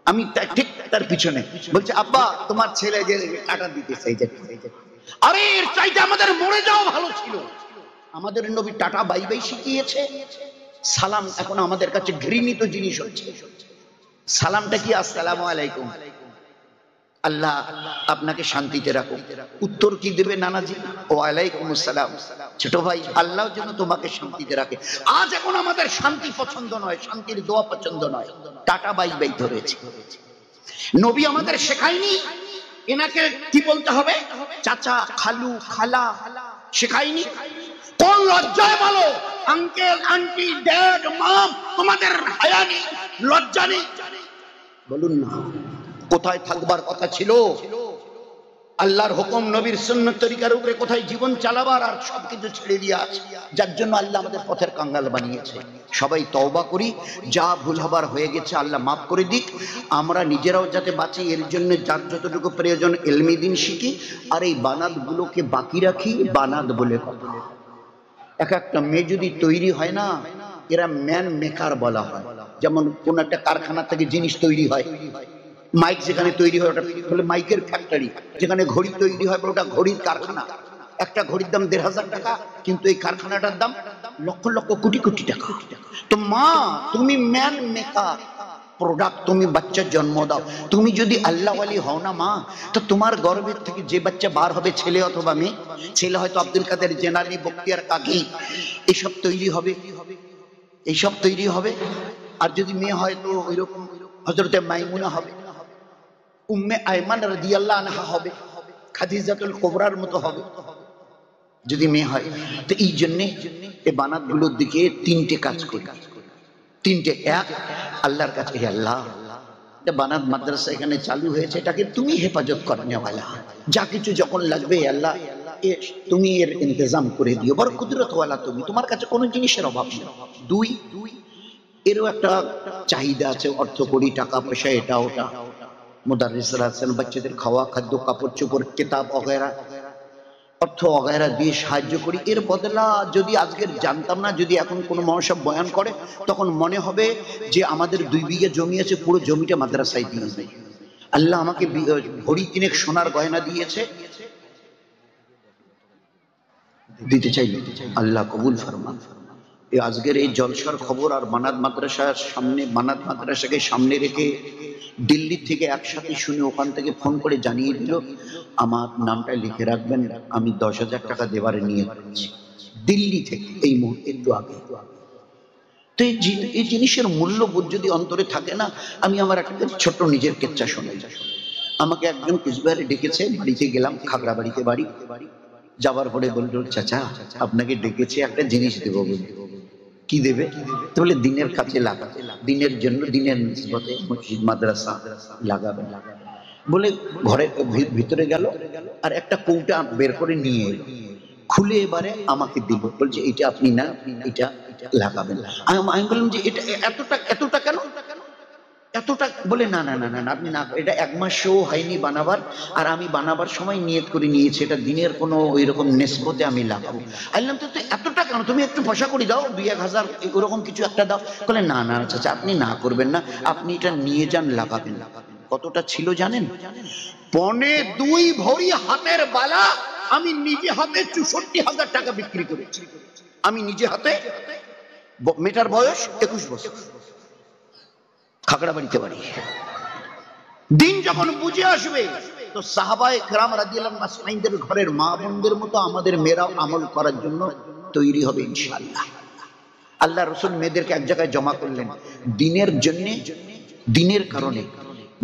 আমি ঠিক তার পিছনে বলছি আব্বা তোমার ছেলে যে টাটা দিতে চাইছে। আরে এর চাইতে আমাদের মরে যাওয়া ভালো ছিল। আমাদের নবী টাটা বাই বাই শিখিয়েছে। সালাম এখন আমাদের কাছে ঘৃণিত জিনিস হচ্ছে। সালামটা কি? আসসালামু আলাইকুম, আল্লাহ আপনাকে শান্তিতে রাখো। উত্তর কি দেবে নানাজি? ও আলাইকুম আসসালাম। ছোট ভাই আল্লাহ যেন তোমাকে শান্তিতে রাখে। আজ এখন আমাদের শান্তি পছন্দ নয়, শান্তির দোয়া পছন্দ নয়, টাটা বাই বাই ধরেছে। নবী আমাদের শেখায়নি এনাকে কি বলতে হবে, চাচা, খালু, খালা, শেখায়নি? কোন লজ্জায় বলো আঙ্কেল, আন্টি, ড্যাড, মম? তোমাদের হায়া নেই, লজ্জা নেই? বলুন না, কোথায় থাকবার কথা ছিল আল্লাহর হুকুম নবীর সুন্নাত তরিকার উপরে, কোথায় জীবন চালাবার, আর সবকিছু ছেড়ে দিয়ে আছে, যার জন্য আল্লাহ আমাদের পথের কাঙ্গাল বানিয়েছে। সবাই তওবা করি, যা ভুল হবার হয়ে গেছে আল্লাহ মাফ করে দিক। আমরা নিজেরাও যাতে বাঁচি এর জন্য যার যতটুকু প্রয়োজন ইলমি দিন শিখি, আর এই বানাত গুলোকে বাকি রাখি। বানাত বলে কথা, এক একটা মেয়ে যদি তৈরি হয় না, এরা ম্যান মেকার বলা হয়। যেমন কোন একটা কারখানা থেকে জিনিস তৈরি হয়, মাইক যেখানে তৈরি হয় ওটা বলে মাইকের ফ্যাক্টরি, যেখানে ঘড়ি তৈরি হয় ওটা ঘড়ির কারখানা। একটা ঘড়ির দাম ১৫০০ টাকা, কিন্তু এই কারখানাটার দাম লক্ষ লক্ষ কোটি কোটি টাকা। তো মা তুমি ম্যান মেকার প্রোডাক্ট, তুমি বাচ্চার জন্ম দাও। তুমি যদি আল্লাহ ওয়ালি হও না মা, তো তোমার গর্ভের থেকে যে বাচ্চা বার হবে, ছেলে অথবা মেয়ে, ছেলে হয়তো আব্দুল কাদের জেনারেলি, বখতিয়ার কাকি, এইসব তৈরি হবে, এইসব তৈরি হবে। আর যদি মেয়ে হয় তো ওইরকম হযরতে মাইমুনা হবে, উম্মে আয়মান রাদিয়াল্লাহু আনহা হবে, খাদিজাতুল কুবরার মতো হবে যদি মেয়ে হয়। তো এই জন্যে এই বানাতগুলোর দিকে তিনটে কাজ করি, তিনটে। এক, আল্লাহর কাছে, হে আল্লাহ বানাত মাদ্রাসা এখানে চালু হয়েছে, এটাকে তুমি হেফাজত করনে ওয়ালা, যা কিছু যখন লাগবে আল্লাহ তুমি এর ইন্তজাম করে দিও, বড় কুদরত ওয়ালা তুমি, তোমার কাছে কোনো জিনিসের অভাব নেই। দুই, এরও একটা চাহিদা আছে, অর্থ করি, টাকা পয়সা, এটা ওটা, মুদাররিসরা আছেন, বাচ্চাদের খাওয়া, খাদ্য, কাপড় চোপড়, কিতাব অগেরা, অর্থ অগেরা দিয়ে সাহায্য করি। এর বদলা যদি আজকের জানতাম না, যদি এখন কোনো মহাসব বয়ান করে, তখন মনে হবে যে আমাদের 2 বিঘা জমি আছে, পুরো জমিটা মাদ্রাসায় দিয়ে দেয়। আল্লাহ আমাকে ভরি 3 সোনার গয়না দিয়েছে, দিতে চাইলে আল্লাহ কবুল ফরমান। আজকের এই জলসার খবর আর বানাত মাদ্রাসার সামনে, বানাত মাদ্রাসাকে সামনে রেখে দিল্লি থেকে একসাথে শুনে ওখান থেকে ফোন করে জানিয়ে দিল, আমার নামটা লিখে রাখবেন, আমি 10,000 টাকা দেবার নিয়ে করেছি, দিল্লি থেকে এই মুহূর্তে, একটু আগে। তো এই জিনিসের মূল্যবোধ যদি অন্তরে থাকে না, আমি আমার একটা ছোট্ট নিজের কেচ্ছা শোনাই। আমাকে একজন কুচবিহারে ডেকেছে, বাড়িতে গেলাম, খাগড়াবাড়িতে বাড়ি। যাবার পরে বলল, চাচা আপনাকে ডেকেছে, একটা জিনিস দেবো। কি দেবে? তো বলে দিনের কাছে লাগাবে, দিনের জন্য, দিনের নিসবতে মসজিদ মাদ্রাসা লাগাবে। বলে ঘরে ভিতরে গেল আর একটা কৌটা বের করে নিয়ে এলো, খুলে এবারে আমাকে দিল, বলছে এটা আপনি না, এটা লাগাবেন। আমি বললাম যে এটা এতটা কেন, এতটা? বলে না না না না আপনি না, এটা 1 মাসও হয়নি বানাবার, আর আমি বানাবার সময় নিয়ত করে নিয়েছি এটা দিনের কোনো ওই রকম নিসবতে আমি লাগাবো। বললাম তো এতটা কেন, তুমি একটু পয়সা করে দাও, 2-1 হাজার এরকম কিছু একটা দাও। বলে না না চাচা আপনি না করবেন না, আপনি এটা নিয়ে যান, লাগাবেন। কতটা ছিল জানেন? 2.25 ভরি হাতের বালা আমি নিজে হাতে 64,000 টাকা বিক্রি করেছি। আমি নিজে হাতে, মেয়েটার বয়স 21 বছর, খাগড়াবাড়িতে বাড়ি। দিন যখন বুঝে আসবে তো সাহাবায়ে কেরাম রাদিয়াল্লাহু আনহুদের ঘরের মা বোনদের মতো আমাদের মেয়েরাও আমল করার জন্য তৈরি হবে ইনশাআল্লাহ। আল্লাহ রাসূল মেয়েদেরকে এক জায়গায় জমা করলেন, দিনের জন্য, দিনের কারণে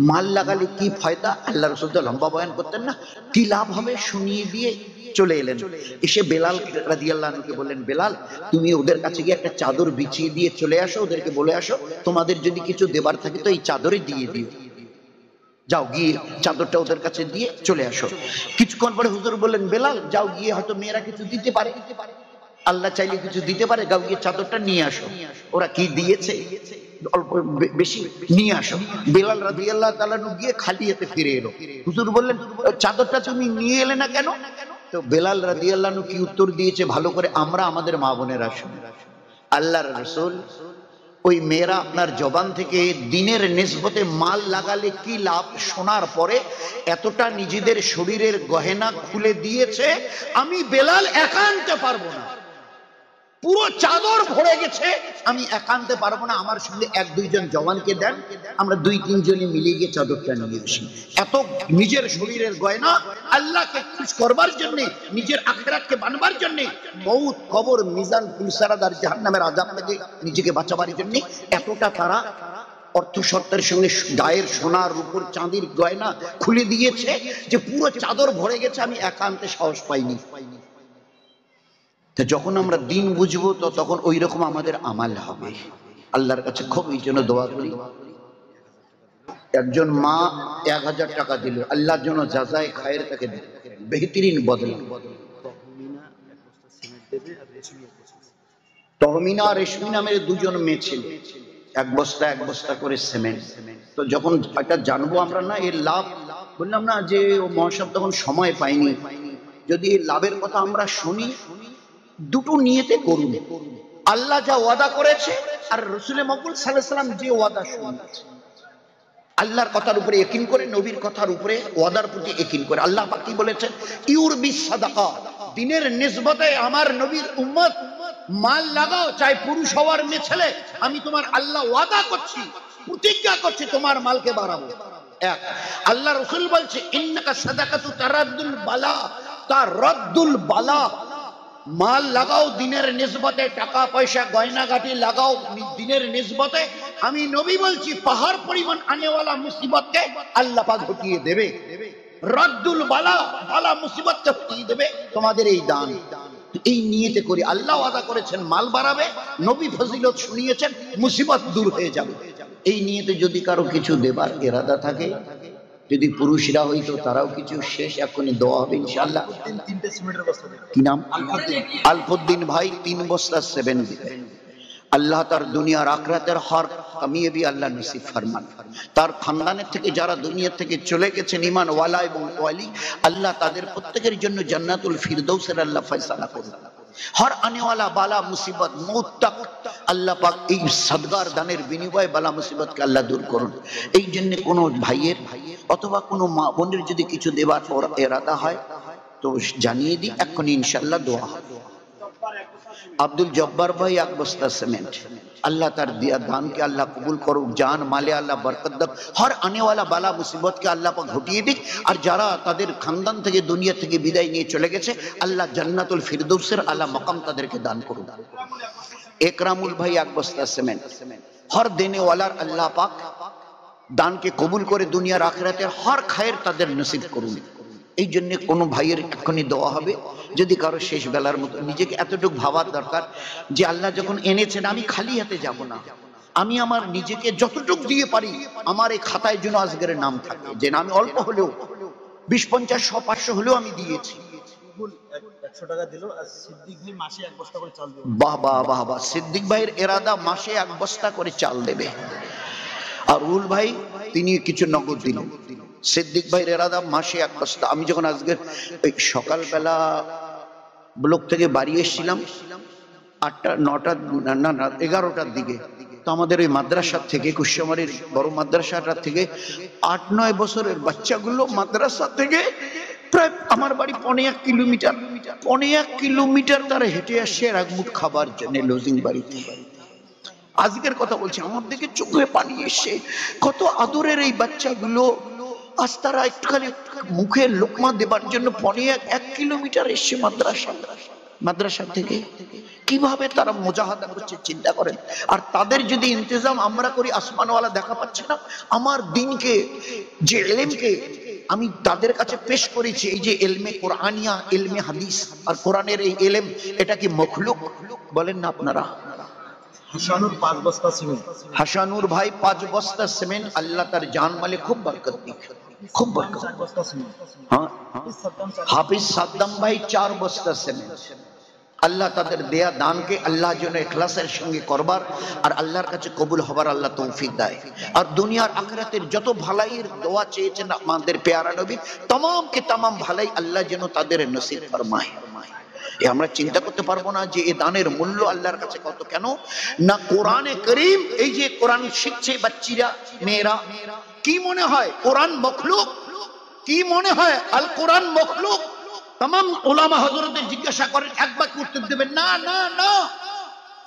মাল লাগালে কি ফায়দা, আল্লাহ রাসূল তো লম্বা বয়ান করতেন না, কি লাভ হবে শুনিয়ে দিয়ে চলে এলেন। এসে বেলাল রাদিয়াল্লাহু আনহুকে বললেন, বেলাল তুমি ওদের কাছে গিয়ে একটা চাদর বিছিয়ে দিয়ে চলে আসো, ওদেরকে বলে আসো তোমাদের যদি কিছু দেবার থাকে তো এই চাদরে দিয়ে দিও। যাও গিয়ে চাদরটা ওদের কাছে দিয়ে চলে আসো। কিছুক্ষণ পরে হুজুর বললেন, বেলাল যাও গিয়ে, হয়তো মেয়েরা কিছু দিতে পারে, আল্লাহ চাইলে কিছু দিতে পারে, যাও গিয়ে চাদরটা নিয়ে আসো। ওরা কি দিয়েছে অল্প বেশি নিয়ে আসো। বেলাল রাদিয়াল্লাহু তাআলা গিয়ে খালি হাতে ফিরে এলো। হুজুর বললেন, চাদরটা তুমি নিয়ে এলে না কেন? তো বেলাল রাদিয়াল্লাহু আনহু কি উত্তর দিয়েছে ভালো করে আমরা আমাদের মা বোনেরা শুনে। আল্লাহর রাসূল, ওই মেয়েরা আপনার জবান থেকে দিনের নিসবতে মাল লাগালে কি লাভ শোনার পরে এতটা নিজেদের শরীরের গহেনা খুলে দিয়েছে, আমি বেলাল একা আনতে পারবো না, পুরো চাদর ভরে গেছে, আমি একা আনতে পারবো না, আমার সঙ্গে 1-2 জন জওয়ানকে দেন, আমরা 2-3 জনে মিলে গিয়ে চাদরটা নিয়ে আসি। এত নিজের শরীরের গয়না আল্লাহকে খুশ করবার জন্য, নিজের আখিরাতকে বানবার জন্য, মউত, কবর, মিজান, পুলসারাদ আর জাহান্নামের আযাব থেকে নিজেকে বাঁচাবার জন্য এতটা তারা অর্থ সত্তার সঙ্গে গায়ের সোনার উপর চাঁদির গয়না খুলে দিয়েছে যে পুরো চাদর ভরে গেছে, আমি একা আনতে সাহস পাইনি। যখন আমরা দিন বুঝবো তো তখন ওই রকম আমাদের আমাল হবে। আল্লাহর কাছে খুব এই জন্য দোয়া করি। একজন মা 1,000 টাকা দিল, আল্লাহর জন্য জাযায়ে খায়ের তাকে বেহতরিন বদলা। তহমিনা আর রেশমি নামের 2 জন মেয়ে ছিল, 1 বস্তা করে সিমেন্ট। তো যখন এটা জানবো আমরা না এর লাভ, বললাম না যে ও মহাসব তখন সময় পাইনি, যদি এই লাভের কথা আমরা শুনি, দুটো নিয়তে করুন, আল্লাহ যা ওয়াদা করেছে আর রাসূল মকবুল সাল্লাল্লাহু আলাইহি ওয়াসাল্লাম যে ওয়াদা শুনিয়েছে। আল্লাহর কথার উপরে ইয়াকিন করে, নবীর কথার উপরে ওয়াদার প্রতি ইয়াকিন করে। আল্লাহ পাক কি বলেছেন? ইউরবি সাদাকা, দিনের নিসবতে আমার নবীর উম্মত মাল লাগাও, চাই পুরুষ হওয়ার মেয়ে ছেলে, আমি তোমার আল্লাহ ওয়াদা করছি, প্রতিজ্ঞা করছি তোমার মালকে বাড়াবো। এক, আল্লাহ রাসূল বলছে ইন্নাকা সাদাকাতু তারাদ্দুল বালা, তারাদ্দুল বালা, মাল লাগাও দিনের নিসবতে, টাকা পয়সা গয়নাগাটি লাগাও দিনের নিসবতে, আমি নবী বলছি পাহাড় পরিমাণ আনেওয়ালা মুসিবতকে আল্লাহ পাক হটিয়ে দেবে। রদ্দুল বালা, বালা মুসিবতকে হটিয়ে দেবে তোমাদের এই দান। এই নিয়তে করে আল্লাহ ওয়াদা করেছেন মাল বাড়াবে, নবী ফজিলত শুনিয়েছেন মুসিবত দূর হয়ে যাবে। এই নিয়তে যদি কারো কিছু দেবার ইরাদা থাকে, যদি পুরুষরা হইতো তারাও কিছু, শেষ এখনই দোয়া হবে ইনশাআল্লাহ। কি নাম? আলফুদ্দিন ভাই 3 বস্তা সিমেন্ট দিবে। আল্লাহ তার দুনিয়ার আখিরাতের হর কামিয়াবি আল্লাহ নসিব ফরমান। তার খানদানের থেকে যারা দুনিয়া থেকে চলে গেছেন ঈমান ওয়ালা এবং ওয়ালি, আল্লাহ তাদের প্রত্যেকের জন্য জান্নাতুল ফিরদৌসের আল্লাহ ফয়সালা করুন। হর আনেওয়ালা বালা মুসিবত মৌত তক আল্লাহ পাক এই সাদগার দানের বিনিময়ে বালা মুসিবতকে আল্লাহ দূর করুন। এই জন্য কোনো ভাইয়ের অথবা কোনো মা বোনের যদি কিছু দেবার ইরাদা হয় তো জানিয়ে দিই, এক্ষুনি ইনশাআল্লাহ দোয়া হবে। আব্দুল জব্বার ভাই 1 বস্তা সিমেন্ট, अल्लाह तार दिया दान के अल्लाह कबूल करो, जान माले अल्लाह बरकत दो, हर आने वाला बाला मुसीबत के अल्लाह पाक हटिए दिक। और যারা তাদের খানদান থেকে দুনিয়া থেকে বিদায় নিয়ে চলে গেছে আল্লাহ জান্নাতুল ফিরদৌসের আলা মাকাম তাদেরকে দান করুন। একরামুল ভাই 1 বস্তা সিমেন্ট, हर देने वाला अल्लाह पाक दान के कबूल करे, दुनियार आखिरातेर हर खायर ताদের नसीब করুন। এই জন্য কোন ভাইয়ের এক্ষুনি দোয়া হবে। যদি কারো শেষ বেলার মতো নিজেকে এতটুকু ভাবার দরকার যে আল্লাহ যখন এনেছেন আমি খালি হাতে যাব না, আমি আমার নিজেকে যতটুকু দিয়ে পারি আমার এই খাতায় যেন আজকের নাম থাকে, যে আমি অল্প হলেও 20, 50, 100, 500 হলেও আমি দিয়েছি। 100 টাকা দিল, আর সিদ্দিক ভাই মাসে 1 বস্তা করে চাল দেবে। বাহ বাহ বাহ বাহ, সিদ্দিক ভাইয়ের ইরাদা মাসে 1 বস্তা করে চাল দেবে। আর রুল ভাই তিনি কিছু নগদ দিলেন। সিদ্দিক ভাইয়ের ইরাদা মাসে 1 বস্তা। আমি যখন আজকে সকালবেলা ব্লক থেকে বাড়ি এসেছিলাম 8টা 9টা না 11টার দিকে, তো আমাদের ওই মাদ্রাসা থেকে কুশমারির বড় মাদ্রাসাটা থেকে 8-9 বছরের বাচ্চাগুলো মাদ্রাসা থেকে প্রায় আমার বাড়ি 1.5 কিলোমিটার, 1.5 কিলোমিটার তারা হেঁটে আসছে এক মুঠ খাবার জন্য লজিং বাড়িতে। আজকের কথা বলছি, আমার দিকে চোখে পানি এসে, কত আদরের এই বাচ্চাগুলো, আজ তারা একটুখানি মুখে লোকমা দেবার জন্য 1.5 কিলোমিটার এসছে মাদ্রাসা থেকে। কিভাবে তারা মুজাহাদা করছে চিন্তা করেন। আর তাদের যদি ইন্তজাম আমরা করি, আসমানওয়ালা দেখা পাচ্ছে না। আমার দিনকে যে ইলমকে আমি তাদের কাছে পেশ করেছি, এই যে ইলমে কোরআনিয়া, ইলমে হাদিস আর কোরআনের এই ইলম, এটা কি মখলুক বলেন না আপনারা? হাসানুর 5 বস্তা সিমেন্ট, হাসানুর ভাই 5 বস্তা সিমেন্ট, আল্লাহ তার জান মালে খুব বরকত দিক, খুব বরকত। 4 বস্তা সিমেন্ট। হ্যাঁ, হাফিজ সাদ্দাম ভাই 4 বস্তা সিমেন্ট। আল্লাহ তাদের দেয়া দানকে আল্লাহ যেন ইখলাসের সঙ্গে করবার আর আল্লাহর কাছে কবুল হবার আল্লাহ তৌফিক দেয়। আর দুনিয়ার আখিরাতের যত ভালাইয়ের দোয়া চেয়েছেন আমাদের পেয়ারা নবী, तमाम के तमाम ভালাই আল্লাহ যেন তাদের নসিব ফরমায়। আমরা চিন্তা করতে পারবো না যে এই দানের মূল্য আল্লাহর কাছে কত। কেন না কোরআনে করিম, এই যে কোরআন শিখছে বাচ্চারা মেয়েরা, কি মনে হয় কোরআন মখলুক? কি মনে হয় আল কোরআন মখলুক? तमाम উলামা হযরতদের জিজ্ঞাসা করেন, একবার উত্তর দেবেন না না না।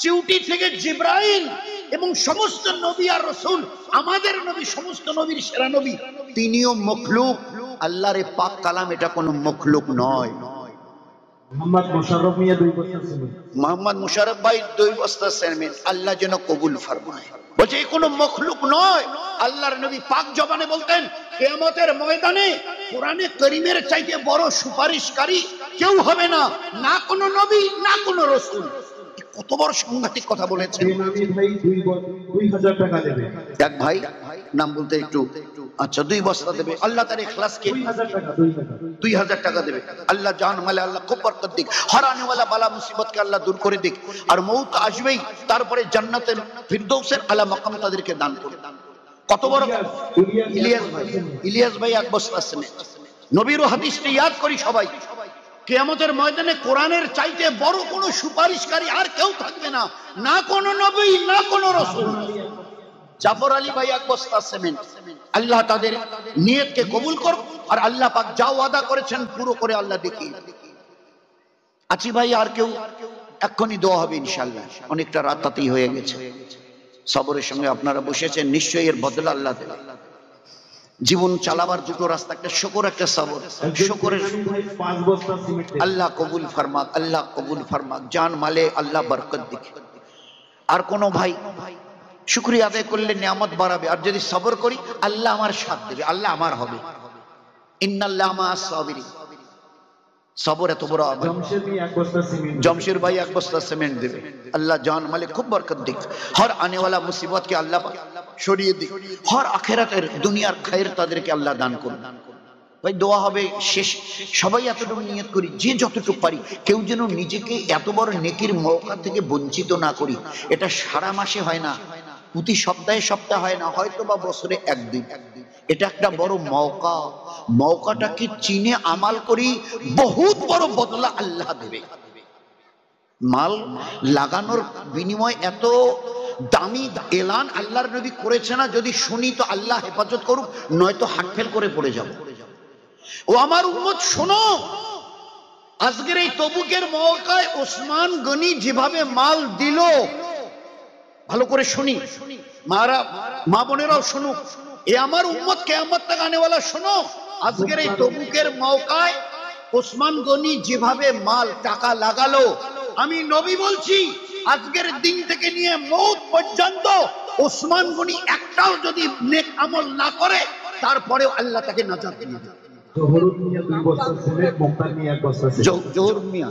চিউটি থেকে জিবরাইল এবং সমস্ত নবী আর রাসূল, আমাদের নবী সমস্ত নবীর সেরা নবী, তিনিও মখলুক। আল্লাহর পাক কালাম এটা কোনো মখলুক নয়। মোহাম্মদ মুশাররফ মিয়া 2 বস্তা সিমেন্ট, মোহাম্মদ মুশাররফ ভাই 2 বস্তা সিমেন্ট, আল্লাহ যেন কবুল ফরমায়। বলছে এই কোনো মখলুক নয়। আল্লাহর নবী পাক জবানে বলতেন, কিয়ামতের ময়দানে কোরআনে কারীমের চাইতে বড় সুপারিশকারী কেউ হবে না, না কোনো নবী না কোনো রাসূল। কত বড় সাংঘাতিক কথা বলেছেন। বেনামী ভাই 2000 টাকা দেবে। এক ভাই নাম বলতে একটু, আচ্ছা 2 বস্তা দেবে। আল্লাহ তার ইখলাসকে 2000 টাকা দেবে। আল্লাহ জান মালে আল্লাহ খুব বরকত দিক, হারানে ওয়ালা বালা মুসিবতকে আল্লাহ দূর করে দিক। আর মউত আসবেই, তারপরে জান্নাতের ফিরদৌসের আলা মাকাম তাদেরকে দান করবে। কত বড় ইলিয়াস ভাই 1 বস্তা সিমেন্ট। নবীর হাদিসটি ইয়াদ করি সবাই, কিয়ামতের ময়দানে কোরআনের চাইতে বড় কোনো সুপারিশকারী আর কেউ থাকবে না, না কোনো নবী না কোনো রাসূল। জাফর আলী ভাই এক বস্তা সিমেন্ট। আল্লাহ তাদের নিয়তকে কবুল করুন, আর আল্লাহ পাক যা ওয়াদা করেছেন পুরো করে আল্লাহ দেখিয়ে। আছি ভাই, আর কেউ? এক্ষুনি দোয়া হবে ইনশাআল্লাহ, অনেকটা রাতাতি হয়ে গেছে। সবরের সঙ্গে আপনারা বসেছেন, নিশ্চয়ই এর বদলা আল্লাহ দেবে। জীবন চালাবার দুটো রাস্তা, একটা শুকর, একটা সবর। শুকরের আল্লাহ কবুল ফরমাক, আল্লাহ কবুল ফরমাক, জান মালে আল্লাহ বরকত দিক। আর কোন ভাই শুকরিয়া আদায় করলে নিয়ামত বাড়াবে, আর যদি সবর করি আল্লাহ আমার সাথ দেবে, আল্লাহ আমার হবে। ইন্নাল্লাহা মাআস সাবিরিন। সবর এত বড় আমল। জমশের ভাই এক বস্তা সিমেন্ট দেবে, আল্লাহ জান মালে খুব বরকত দিক। হর আনে वाला মুসিবত কে আল্লাহ সরিয়ে দিক, হর আখিরাতের দুনিয়ার খায়ের তাদেরকে আল্লাহ দান করুন। ভাই দোয়া হবে শেষ। সবাই এতটুকু নিয়ত করি, যে যতটুকু পারি, কেউ যেন নিজেকে এত বড় নেকির মওকা থেকে বঞ্চিত না করি। এটা সারা মাসে হয় না, প্রতি সপ্তাহে সপ্তাহে হয় না, হয়তো বা বছরে একদিন। এটা একটা বড় মওকা। মওকাটাকে চিনে আমাল করি, বহুত বড় বদলা আল্লাহ দেবে। মাল লাগানোর বিনিময় এত দামি এলান আল্লাহর নবী করেছে না, যদি শুনি তো আল্লাহ হেফাজত করুক, নয়তো হাট ফেল করে পড়ে যাব। ও আমার উম্মত শোনো, আজকের এই তবুকের মওকায় ওসমান গনি যেভাবে মাল দিল, ভালো করে শুনি, মারা মা বোনেরাও শুনুক, এ আমার উম্মত কিয়ামত তক আনে वाला শোনো। আজকের এই তবুকের মওকায় ওসমান গনি যেভাবে মাল টাকা লাগালো, আমি নবী বলছি আজকের দিন থেকে নিয়ে মওত পর্যন্ত ওসমান গনি একটাও যদি নেক আমল না করে, তারপরেও আল্লাহ তাকে নাজাত দিয়ে দেবে। জহুরুল মিয়া 2 বস্তা সিমেন্ট, মুক্তার মিয়া 1 বস্তা সিমেন্ট। জহুর মিয়া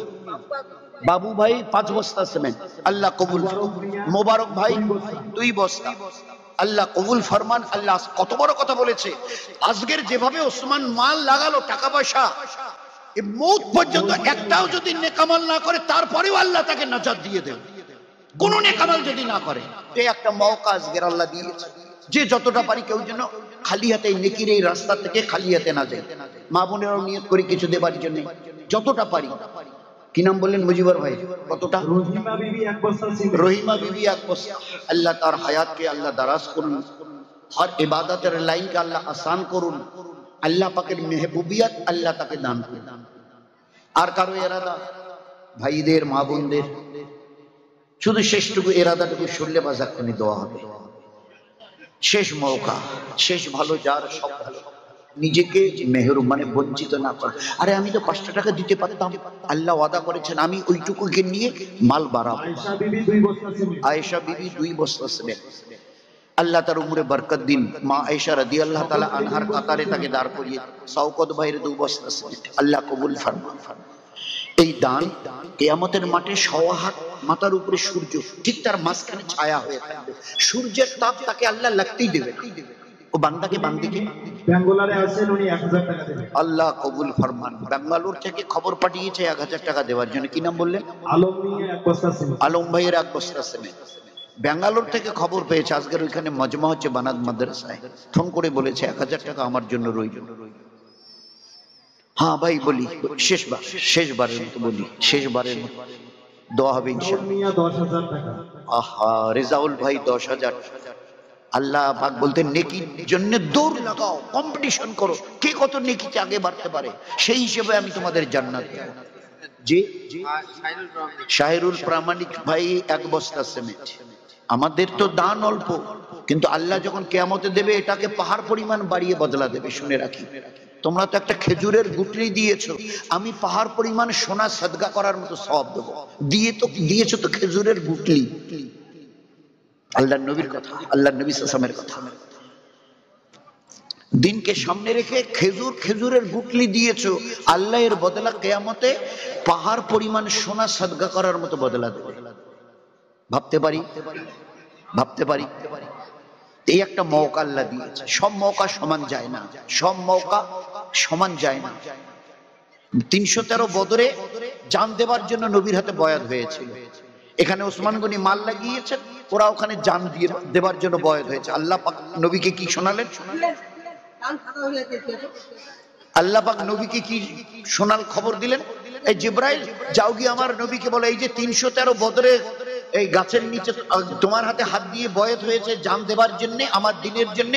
বাবু ভাই 5 বস্তা সিমেন্ট, আল্লাহ কবুল। মোবারক ভাই 2 বস্তা, আল্লাহ কবুল ফরমান। আল্লাহ কত বড় কথা বলেছে। আজকের যেভাবে ওসমান মাল লাগালো, টাকা পয়সা, এই মওত পর্যন্ত একটাও যদি নেক আমল না করে, তারপরেও আল্লাহ তাকে নাজাত দিয়ে দেবে, কোন নেক আমল যদি না করে। এই একটা মওকা আজকের আল্লাহ দিয়েছে, যে যতটা পারি কেউ যেন খালি হাতে নেকির এই রাস্তা থেকে খালি হাতে না যায়। মা বোনেরাও নিয়ত করি কিছু দেবার জন্য, যতটা পারি। কি নাম বললেন মুজিবর ভাই? কতটা? রহিমা বিবি 1 বস্তা সিমেন্ট। রহিমা বিবি 1 বস্তা। আল্লাহ তার হায়াতকে আল্লাহ দারাজ করুন, হর ইবাদতের লাইনকে আল্লাহ আসান করুন, আল্লাহ পাকের মেহবুবিয়ত আল্লাহ তাকে দান করুন। আর কারো এরাদা, ভাইদের মা বোনদের শুধু শেষটুকু এরাদাটুকু শুনলে বাজারখানি দোয়া হবে। শেষ মওকা, শেষ ভালো, যার সব ভালো, নিজেকে মেহরুম মানে বঞ্চিত না করা। আরে আমি তো 5টা টাকা দিতে পারতাম, আল্লাহ ওয়াদা করেছেন আমি ওইটুকুকে নিয়ে মাল বাড়াবো। আয়েশা বিবি 2 বস্তা সিমেন্ট। আয়েশা বিবি 2 বস্তা সিমেন্ট, আল্লাহ তার উমরে বরকত দিন। মা আয়েশা রাদিয়াল্লাহু তাআলা আনহার কাতারে তাকে দাঁড় করিয়ে শওকত ভাইয়ের 2 বস্তা সিমেন্ট, আল্লাহ কবুল ফরমান। এই দান কিয়ামতের মাঠে 1.5 হাত মাথার উপরে সূর্য, ঠিক তার মাঝখানে ছায়া হয়ে থাকবে। সূর্যের তাপ তাকে আল্লাহ লাগতেই দেবে না। ও বান্দাকে বান্দিকে ব্যাঙ্গালোরে আছেন, উনি 1000 টাকা দেবেন। আল্লাহ কবুল ফরমান। ব্যাঙ্গালোর থেকে খবর পাঠিয়েছে 1000 টাকা দেওয়ার জন্য। কি নাম বললেন? আলম মিয়া 1 বস্তা সিমেন্ট। আলম ভাইয়ের 1 বস্তা সিমেন্ট। ব্যাঙ্গালোর থেকে খবর পেয়েছে আজকের ওইখানে মজমা হচ্ছে বানাত মাদ্রাসায়, ফোন করে বলেছে 1000 টাকা আমার জন্য রইল। হ্যাঁ ভাই বলি, শেষবারের মতো বলি, শেষবারের মতো দোয়া হবে ইনশাআল্লাহ। মিয়া 10000 টাকা। আহা, রেজাউল ভাই 10,000। আল্লাহ পাক বলতেন নেকির জন্য দৌড় লাগাও, কম্পিটিশন করো, কে কত নেকিতে আগে বাড়তে পারে, সেই হিসেবে আমি তোমাদের জান্নাত দেব। জি শাহিরুল প্রামাণিক ভাই 1 বস্তা সিমেন্ট। আমাদের তো দান অল্প, কিন্তু আল্লাহ যখন কিয়ামতে দেবে এটাকে পাহাড় পরিমাণ বাড়িয়ে বদলা দেবে। শুনে রাখি, তোমরা তো একটা খেজুরের গুটলি দিয়েছো, আমি পাহাড় পরিমাণ সোনা সাদকা করার মতো সওয়াব দেবো। দিয়েছো তো খেজুরের গুটলি। আল্লাহর নবীর কথা, আল্লাহর নবী সাল্লাল্লাহু আলাইহি ওয়াসাল্লামের কথা। দিনকে সামনে রেখে খেজুরের গুটলি দিয়েছো, আল্লাহ এর বদলা কিয়ামতে পাহাড় পরিমাণ সোনা সাদকা করার মতো বদলা দেবে। ভাবতে পারি এই একটা মওকা আল্লাহ দিয়েছে। সব মওকা সমান যায় না, সব মওকা সমান যায় না। 313 বদরে জান দেবার জন্য নবীর হাতে বয়াত হয়েছিল। এখানে ওসমান গনি মাল লাগিয়েছেন, ওরা ওখানে জান দিয়ে দেবার জন্য বয়াত হয়েছে। আল্লাহ পাক নবীকে কি শোনালেন? আল্লাহ পাক নবীকে কি শোনাল খবর দিলেন? এই জিবরাইল যাও গিয়ে আমার নবীকে বলে, এই যে 313 বদরে এই গাছের নিচে তোমার হাতে হাত দিয়ে বয়াত হয়েছে জান দেবার জন্য, আমার দিনের জন্য।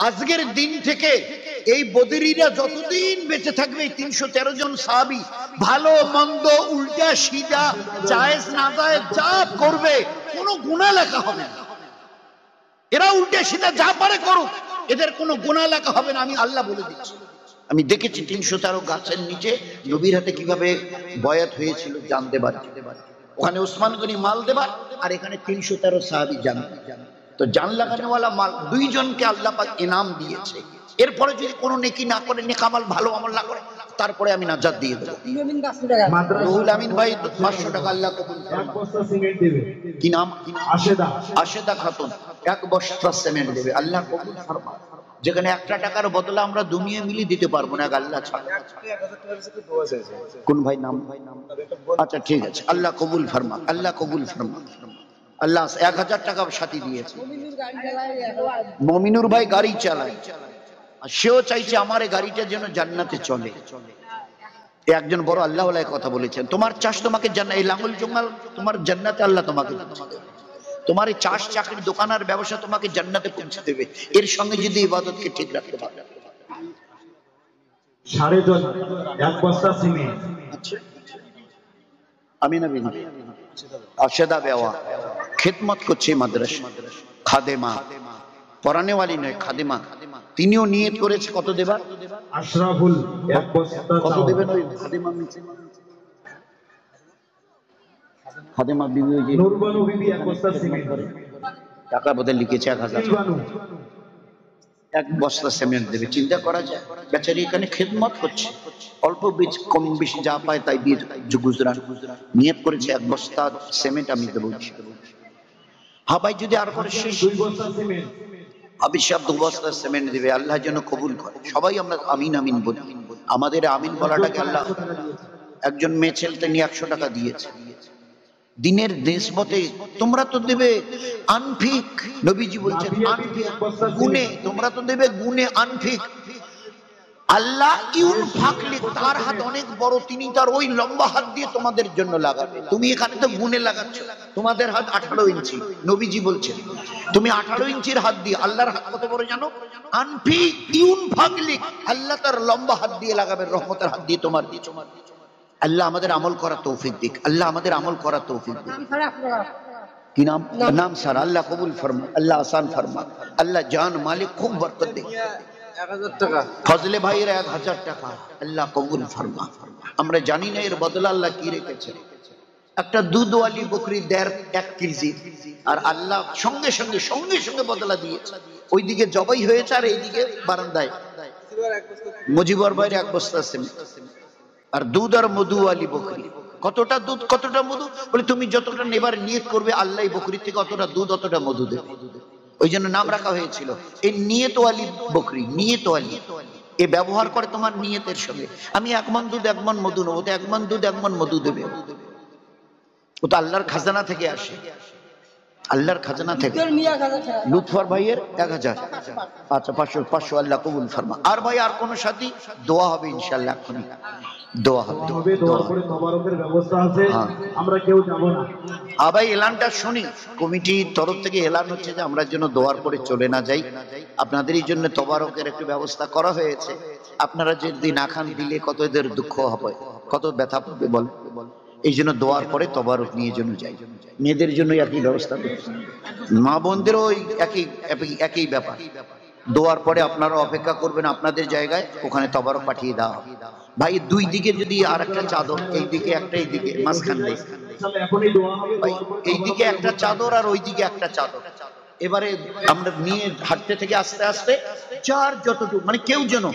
আজকের দিন থেকে এই বদরিরা যতদিন বেঁচে থাকবে, 313 জন সাহাবী ভালো মন্দ উল্টা সিধা জায়েজ না জায়েজ যা করবে কোনো গুনাহ লেখা হবে না। এরা উল্টা সিধা যা পারে করুক, এদের কোনো গুনাহ লেখা হবে না, আমি আল্লাহ বলে দিচ্ছি। আমি দেখেছি 313 গাছের নিচে নবীর হাতে কিভাবে বয়াত হয়েছিল জান দেবার। ওখানে ওসমান গনি মাল দেবার, আর এখানে 313 সাহাবী জান। তো জান লাগানোওয়ালা মাল দুইজনকে আল্লাহ পাক ইনাম দিয়েছে। এরপরে যদি কোনো নেকি না করে, নেক আমল ভালো আমল না করে, তারপরে আমি নাজাত দিয়ে দেবো। রুহুল আমিন ভাই 500 টাকা আল্লাহ কবুল এক ফরমান। বস্তা সিমেন্ট দেবে। কি নাম? আশেদা। আশেদা খাতুন 1 বস্তা সিমেন্ট দেবে, আল্লাহ কবুল ফরমান। যেখানে 1 টাকার বদলে আমরা দুনিয়া মিলি দিতে পারবো না, আল্লাহ ছাড়া। কোন ভাই নাম? আচ্ছা ঠিক আছে, আল্লাহ কবুল ফরমান, আল্লাহ কবুল ফরমান। আল্লাহ 1000 টাকা সাথী দিয়েছে। মমিনুর ভাই গাড়ি চালায়, আর সেও চাইছে আমার এই গাড়িটা যেন জান্নাতে চলে। একজন বড় আল্লাহ ওয়ালায় কথা বলেছেন, তোমার চাষ তোমাকে জান্নাত, এই লাঙ্গল জঙ্গল তোমার জান্নাতে আল্লাহ তোমাকে পৌঁছে দেবে। তোমার এই চাষ চাকরি দোকান আর ব্যবসা তোমাকে জান্নাতে পৌঁছে দেবে, এর সঙ্গে যদি ইবাদতকে ঠিক রাখতে পারো। 10.5 এক বস্তা সিমেন্ট। আচ্ছা, আমি না বিনা আশেদা বেওয়া খিদমত করছে মাদ্রাসা, খাদেমা, পড়ানে ওয়ালি নয়, খাদেমা। তিনিও নিয়ত করেছে কত দেবার। আশরাফুল 1 বস্তা কত চাউল। দেবেন ওই খাদেমা নিচে? খাদেমা বিবি ওই যে নূরবানু বিবি 1 বস্তা সিমেন্ট। টাকা বোধহয় লিখেছে 1000। নূরবানু 1 বস্তা সিমেন্ট দেবে, চিন্তা করা যায়। বেচারি এখানে খেদমত করছে, অল্প কম বেশি যা পায় তাই দিয়ে গুজরান নিয়ত করেছে 1 বস্তা সিমেন্ট আমি দেবো। হ্যাঁ ভাই, যদি আর করে শেষ 2 বস্তা সিমেন্ট। অবিশ্বাস 2 বস্তা সিমেন্ট দেবে, আল্লাহ যেন কবুল করে। সবাই আমরা আমিন আমিন বলি। আমাদের আমিন বলাটাকে আল্লাহ, একজন মেয়ে ছেলেটা নিয়ে 100 টাকা দিয়েছে। দিনের নিসবতে তোমরা তো দেবে আনফিক, নবীজি বলছেন আনফিক গুণে, তোমরা তো দেবে গুণে আনফিক। আল্লাহ ইউনফাক লিখ, তার হাত অনেক বড়, তিনি তার ওই লম্বা হাত দিয়ে তোমাদের জন্য লাগাবে। তুমি এখানে তো গুণে লাগাচ্ছ, তোমাদের হাত 18 ইঞ্চি। নবীজি বলছেন তুমি 18 ইঞ্চির হাত দিয়ে, আল্লাহর হাত কত বড় জানো? আনফিক ইউনফাক লিখ, আল্লাহ তার লম্বা হাত দিয়ে লাগাবে, রহমতের হাত দিয়ে তোমার দিয়ে। আল্লাহ আমাদের আমল করা তৌফিক দিক, আল্লাহ আমাদের আমল করা তৌফিক দিক। কি নাম? নাম সারা আল্লাহ কবুল ফরমান, আল্লাহ আসান ফরমান, আল্লাহ জান মালিক খুব বরকত দে। 1000 টাকা ফজলে ভাইয়ের 1000 টাকা আল্লাহ কবুল ফরমান। আমরা জানি না এর বদলা আল্লাহ কি রেখেছে। একটা দুধওয়ালি বকরি 1.5 কেজি, আর আল্লাহ সঙ্গে সঙ্গে সঙ্গে সঙ্গে বদলা দিয়েছে। ওইদিকে জবাই হয়েছে, আর এইদিকে বারান্দায় মুজিবর ভাইয়ের 1 বস্তা সিমেন্ট। আর দুধ আর মধুওয়ালি বকরি, কতটা দুধ কতটা মধু, বলে তুমি যতটা নেবার নিয়ত করবে আল্লাহ বকরি থেকে অতটা দুধ অতটা মধু দেবে। ওই জন্য নাম রাখা হয়েছিল এই নিয়তওয়ালি বকরি। নিয়তওয়ালি এ ব্যবহার করে তোমার নিয়তের সঙ্গে। আমি 1 মণ দুধ 1 মণ মধু নেবো, তো 1 মণ দুধ 1 মণ মধু দেবে। ও তো আল্লাহর খাজানা থেকে আসে, আল্লাহর খাজানা থেকে। লুৎফর ভাইয়ের 1000। আচ্ছা 500 আল্লাহ কবুল ফরমা। আর ভাই আর কোন সাথী? দোয়া হবে ইনশাআল্লাহ, এখনই দোয়া হবে। দোয়া করে তবারকের ব্যবস্থা আছে, আমরা কেউ যাব না। ভাই এলানটা শুনি, কমিটির তরফ থেকে এলান হচ্ছে যে আমরা যেন দোয়ার পরে চলে না যাই। আপনাদেরই জন্য তবারকের একটু ব্যবস্থা করা হয়েছে। আপনারা যদি না খান দিলে কত এদের দুঃখ হবে, কত ব্যথা পাবে বল। এই জন্য দোয়ার পরে তবারক নিয়ে জন্য যাই। মেয়েদের জন্য একই ব্যবস্থা করছি, মা বোনদেরও একই ব্যাপার। দোয়ার পরে আপনারা অপেক্ষা করবেন আপনাদের জায়গায়, ওখানে তবারক পাঠিয়ে দেওয়া হবে। ভাই 2 দিকে যদি আর একটা চাদর, এইদিকে একটা এইদিকে মাঝখান নেই, এখনই দোয়া হবে। এইদিকে একটা চাদর আর ওইদিকে একটা চাদর। এবারে আমরা নিয়ে হাঁটতে থেকে আস্তে আস্তে যার যতটুকু, মানে কেউ যেন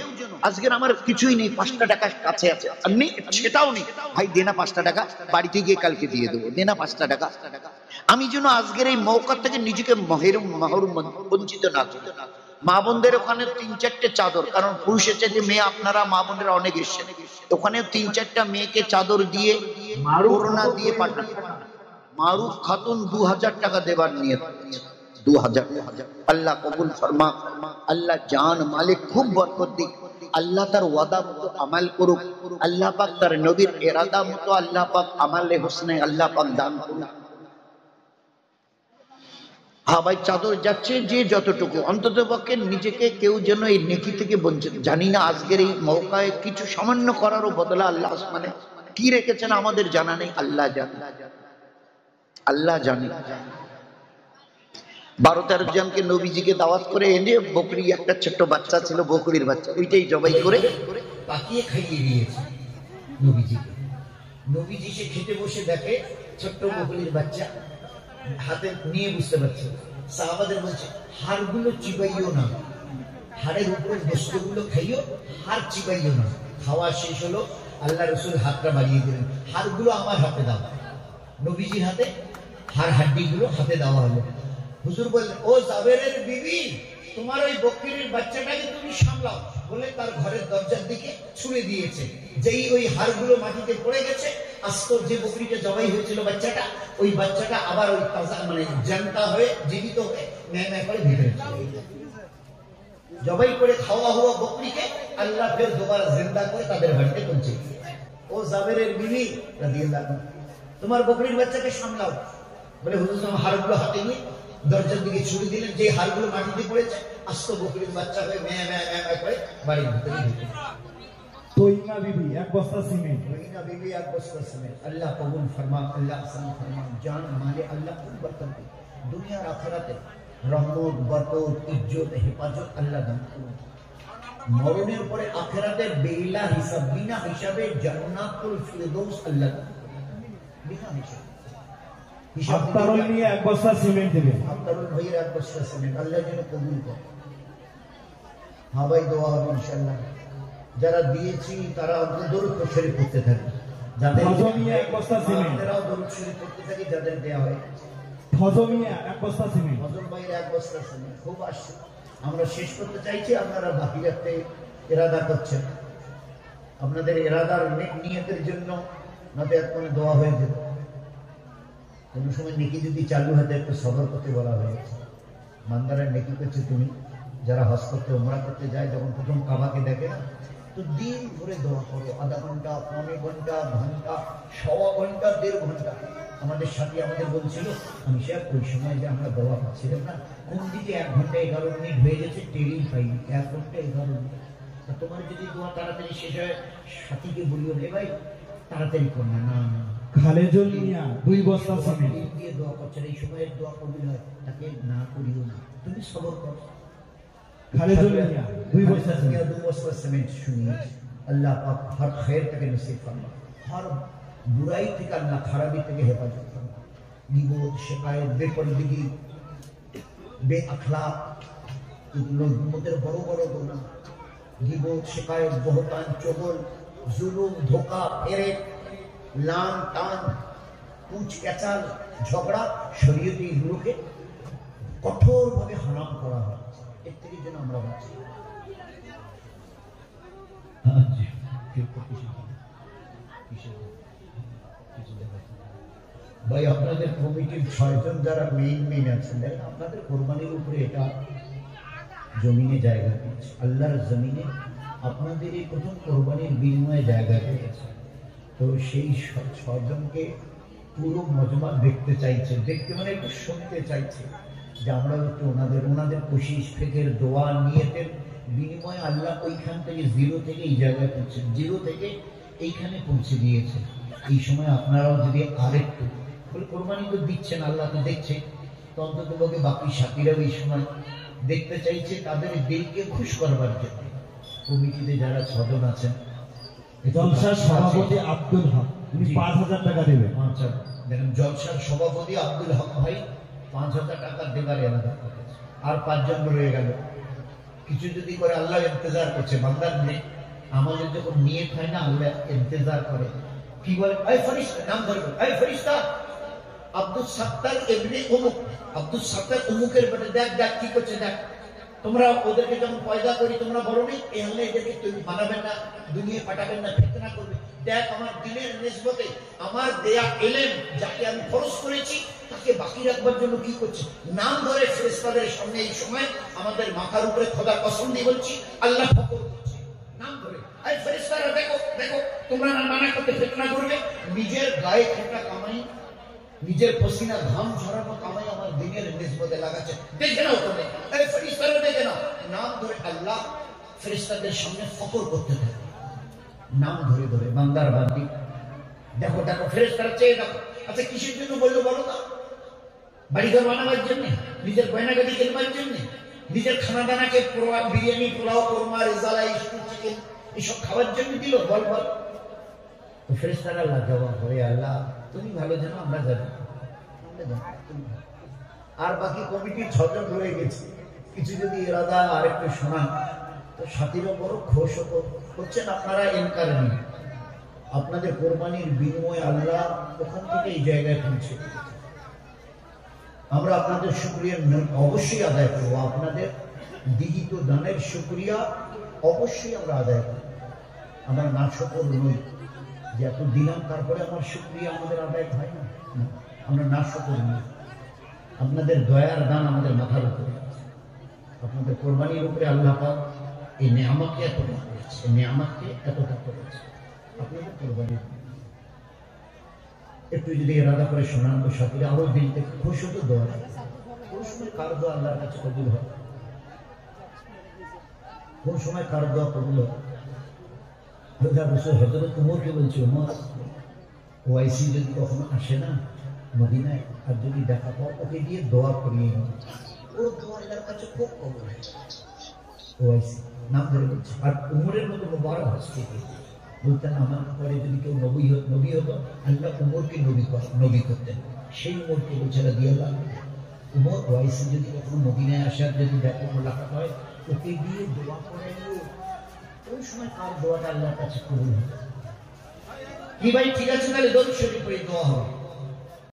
আজকের আমার কিছুই নেই, 5টা টাকা কাছে আছে, আর নেই সেটাও নেই, ভাই দেনা 5টা টাকা, বাড়িতে গিয়ে কালকে দিয়ে দেবো, দেনা 5টা টাকা। আমি যেন আজকের এই মৌকা থেকে নিজেকে মাহরুম বঞ্চিত না করি। মা বোনদের ওখানে 3-4টে চাদর, কারণ পুরুষের চাইতে মেয়ে আপনারা মা বোনেরা অনেক এসছেন, ওখানে 3-4টা মেয়েকে চাদর দিয়ে করোনা দিয়ে পাঠান। মারুফ খাতুন 2000 টাকা দেবার নিয়ত, 2000। আল্লাহ কবুল ফরমা, আল্লাহ জান মালিক খুব বরকত দিক। আল্লাহ তার ওয়াদা মতো আমাল করুক, আল্লাহ পাক তার নবীর ইরাদা মতো আল্লাহ পাক আমালে হোসনে আল্লাহ পাক দান করুক। হ্যাঁ ভাই, চাদর যাচ্ছে যে যতটুকু, অন্তত পক্ষে নিজেকে কেউ যেন এই নেকি থেকে বঞ্চিত। জানি না আজকের এই মৌকায় কিছু সামান্য করারও বদলা আল্লাহ আসমানে কি রেখেছেন আমাদের জানা নেই, আল্লাহ জানে, আল্লাহ জানে। 12-13 জনকে নবীজিকে দাওয়াত করে এনে বকরি, একটা ছোট্ট বাচ্চা ছিল বকরির বাচ্চা, ওইটাই জবাই করে পাকিয়ে খাইয়ে দিয়েছে নবীজিকে। নবীজি সে খেতে বসে দেখে ছোট্ট বকরির বাচ্চা হাতে নিয়ে, বুঝতে পারছে। সাহাবাদের বলছে হাড়গুলো চিবাইও না, হাড়ের উপরে গোস্তগুলো খাইও, হাড় চিবাইও না। খাওয়া শেষ হলো, আল্লাহ রসুল হাতটা বাড়িয়ে দিলেন, হাড়গুলো আমার হাতে দাও। নবীজির হাতে হাড় হাড্ডিগুলো হাতে দেওয়া হলো। হুজুর বললেন, ও জাবেরের বিবি, তোমার ওই বকরির বাচ্চাটাকে তুমি সামলাও বলে তার ঘরের দরজার দিকে ছুঁড়ে দিয়েছে। যেই ওই হাড়গুলো মাটিতে পড়ে গেছে, আস্তর যে বকরিটা জবাই হয়েছিল বাচ্চাটা, ওই বাচ্চাটা আবার ওই তাজা মানে জ্যান্তা হয়ে জীবিত হয়ে ম্যাঁ করে ভিতরে চলে গেছে। জবাই করে খাওয়া হওয়া বকরিকে আল্লাহ ফের দুবার জিন্দা করে তাদের বাড়িতে পৌঁছে দিয়েছে। ও জাবেরের বিবি রাদিয়াল্লাহু আনহা, তোমার বকরির বাচ্চাকে সামলাও বলে হুজুর হাড়গুলো হাতে নিয়ে দরজার দিকে ছুড়ে দিলেন। যে হাড়গুলো মাটিতে পড়েছে, আস্ত বকরির বাচ্চা হয়ে ম্যাঁ করে বাড়ির ভিতরে ঢুকে। তৈমা বিবি 1 বস্তা সিমেন্ট, তৈমা বিবি 1 বস্তা সিমেন্ট। আল্লাহ কবুল ফরমা, আল্লাহ আহসান ফরমা, জান মালে আল্লাহ কুল বরকত দে, দুনিয়ার আখিরাতে রহমত, বরকত, ইজ্জত, হেফাজত আল্লাহ দান করুন। মরণের পরে আখিরাতে বিনা হিসাবে জান্নাতুল ফিরদৌস আল্লাহ দান করুন, বিনা হিসাবে। আফতারুল নিয়ে 1 বস্তা সিমেন্ট দেবেন। আফতারুল ভাইয়ের 1 বস্তা সিমেন্ট আল্লাহ যেন কবুল করে। হ্যাঁ ভাই, দোয়া হবে ইনশাআল্লাহ। যারা দিয়েছি তারা দরুদ শরীফ পড়তে থাকে, যাদের ফজমিয়া 1 বস্তা সিমেন্ট, তারাও দরুদ শরীফ পড়তে থাকে, যাদের দেয়া হয়। ফজমিয়া 1 বস্তা সিমেন্ট, ফজল ভাইয়ের 1 বস্তা সিমেন্ট। খুব আসছে, আমরা শেষ করতে চাইছি, আপনারা বাকি রাখতে ইরাদা করছেন। আপনাদের ইরাদার নিয়তের জন্য নতে এখন দোয়া হয়ে যেত। কোন সময় নেকি যদি চালু হাতে একটু সবর করতে বলা হয়েছে। বান্দারা নেকি করছে তুমি, যারা হজ করতে উমরা করতে যায়, যখন প্রথম কাবাকে দেখে না, তো দিন ধরে দোয়া করো, আধা ঘন্টা, পৌনে ঘন্টা, ঘন্টা, সওয়া ঘন্টা, 1.5 ঘন্টা। আমাদের সাথে আমাদের বলছিল, আমি সাহেব ওই সময় যে আমরা দোয়া পাচ্ছিলাম না, কোন দিকে 1 ঘন্টা 11 মিনিট হয়ে গেছে, টেরিং পাইনি, 1 ঘন্টা 11 মিনিট। তোমার যদি দোয়া তাড়াতাড়ি শেষ হয়, সাথীকে বলিও রে ভাই তাড়াতাড়ি কর না, না খালেজুল মিয়া 2 বস্তা সিমেন্ট দিয়ে দোয়া করছেন, এই সময়ের দোয়া কবুল হয়, তাকে না করিও না, তুমি সবর করো। খালেজুল মিয়া 2 বস্তা সিমেন্ট, 2 বস্তা সিমেন্ট শুনিয়ে আল্লাহ পাক হর খের থেকে নসিব ফরমা, হর বুরাই থেকে আল্লাহ খারাপি থেকে হেফাজত ফরমা। গীবত, শিকায়ত, বেপরদিগি, বেআখলাক, এগুলো উম্মতের বড় বড় গুনাহ। গীবত, শিকায়ত, বহতান, চগল, জুলুম, ধোঁকা, পেরেক, লান টান, কুচ ক্যাচাল, ঝগড়া, শরীয়তে এগুলোকে কঠোরভাবে হারাম করা হয়। এর থেকে যেন আমরা বাঁচি। ভাই, আপনাদের কমিটির 6 জন যারা মেইন আছেন, আপনাদের কোরবানির উপরে এটা জমিনে জায়গা পেয়েছে, আল্লাহর জমিনে আপনাদের এই প্রথম কোরবানির বিনিময়ে জায়গা পেয়েছে। তো সেই 6 জনকে পুরো মজমা দেখতে চাইছে, দেখতে মানে একটু শুনতে চাইছে, যে আমরা একটু ওনাদের কোশিশ, ফিকির, দোয়া, নিয়তের বিনিময়ে আল্লাহ ওইখান থেকে 0 থেকে এই জায়গায় পৌঁছে, 0 থেকে এইখানে পৌঁছে দিয়েছে। এই সময় আপনারাও যদি আরেকটু কোরবানি তো দিচ্ছেন, আল্লাহ তো দেখছে, তো অন্তত বাকি সাথীরাও এই সময় দেখতে চাইছে, তাদের দিলকে খুশ করবার জন্য কমিটিতে যারা 6 জন আছেন। জলসার সভাপতি আব্দুল হক, উনি 5000 টাকা দেবেন। আচ্ছা, দেখেন, জলসার সভাপতি আব্দুল হক ভাই 5000 টাকা দেবার এলাকা করেছে। আর 5 জন রয়ে গেল। কিছু যদি করে আল্লাহ ইন্তজার করছে, বান্দার নেই, আমাদের যখন নিয়ত হয় না, আল্লাহ ইন্তজার করে। কি বলে, এই ফেরেশতা, নাম ধরবে, এই ফেরেশতা আব্দুল সাত্তার ইবনে উমুক, আব্দুল সাত্তার উমুকের বেটা, দেখ কি করছে, দেখ। তোমরা ওদেরকে যখন পয়দা করি, তোমরা বলো নি এই হলে এদেরকে তুমি বানাবেন না, দুনিয়া পাঠাবেন না, ফিতনা করবে। দেখ আমার দিনের নিসবতে আমার দেয়া এলেম, যাকে আমি খরচ করেছি, তাকে বাকি রাখবার জন্য কি করছে, নাম ধরে ফেরেশতাদের সামনে এই সময় আমাদের মাথার উপরে খোদা কসম দিয়ে বলছি, আল্লাহ ফকর করছে, নাম ধরে, এই ফেরেশতারা দেখো তোমরা না মানা করতে ফিতনা করবে, নিজের গায়ে খেটা কামাই নিজের পসিনা ঘাম ঝরানো কামাই আমার দিনের নিসবতে লাগাচ্ছে। দেখে নাও তুমি, আরে ফেরেশতারা দেখে নাও, নাম ধরে আল্লাহ ফেরেশতাদের সামনে ফকর করতে থাকে, নাম ধরে ধরে বান্দার বান্দি। দেখো দেখো ফেরেশতারা চেয়ে দেখো। আচ্ছা কিসের জন্য বললো বলো তো? বাড়িঘর বানাবার জন্য, নিজের গয়নাগাড়ি কেনবার জন্য, নিজের খানা দানাকে বিরিয়ানি, পোলাও, কোরমা, রেজালা, স্টু, চিকেন এসব খাওয়ার জন্য দিল? বল বল। তো ফেরেশতারা আল্লাহ জবাব করে, আল্লাহ তুমি ভালো জানো, আমরা জানি। আর বাকি কমিটির 6 জন রয়ে গেছে, কিছু যদি এরাদা আর একটু শোনান তো সাথীরও বড় খুশ হচ্ছেন আপনারা। এনকার নেই, আপনাদের কোরবানির বিনিময়ে আল্লাহ ওখান থেকে এই জায়গায় পৌঁছে দিয়েছে। আমরা আপনাদের শুকরিয়া অবশ্যই আদায় করবো, আপনাদের বিহিত দানের শুকরিয়া অবশ্যই আমরা আদায় করব। আমরা না শকর নই যে এত দিলাম তারপরে আমার শুকরিয়া আমাদের আদায় হয় না, আমরা না শকর নই। আপনাদের দয়ার দান আমাদের মাথার উপরে আছে, আপনাদের কোরবানির উপরে আল্লাহ পাক এই নেয়ামতকে এতটা করেছে, এই নেয়ামতকে এতটা করেছে আপনাদের কোরবানির। একটু যদি এরাদা করে শোনান তো সাথীরা আরো দিন থেকে খুশ হতো। দোয়া কোন সময় কার দোয়া আল্লাহর কাছে কবুল হয়, কোন সময় কার দোয়া কবুল হয়? হযরত ওমরকে বলছে, ওমর ওয়াইসি যদি কখনো আসে না মদিনায়, আর যদি দেখা পাও ওকে দিয়ে দোয়া করিয়ে নিও, ওর দোয়া আল্লাহর কাছে খুব কবুল হয়। ওয়াইসি নাম ধরে বলছে। আর উমরের মতো মুবারক হস্তে বলতেন, আমার পরে যদি কেউ নবী হতো আল্লাহ উমরকে নবী করতেন। সেই উমরকে বলছে রাদিয়াল্লাহু আনহু, উমর ওয়াইসি যদি কখনো মদিনায় আসার যদি দেখা মোলাকাত হয় ওকে দিয়ে দোয়া করাইও, ওই সময় কার দোয়াটা আল্লাহর কাছে কবুল হবে। কি ভাই ঠিক আছে, তাহলে দরুদ শরীফ পড়ে দোয়া হবে।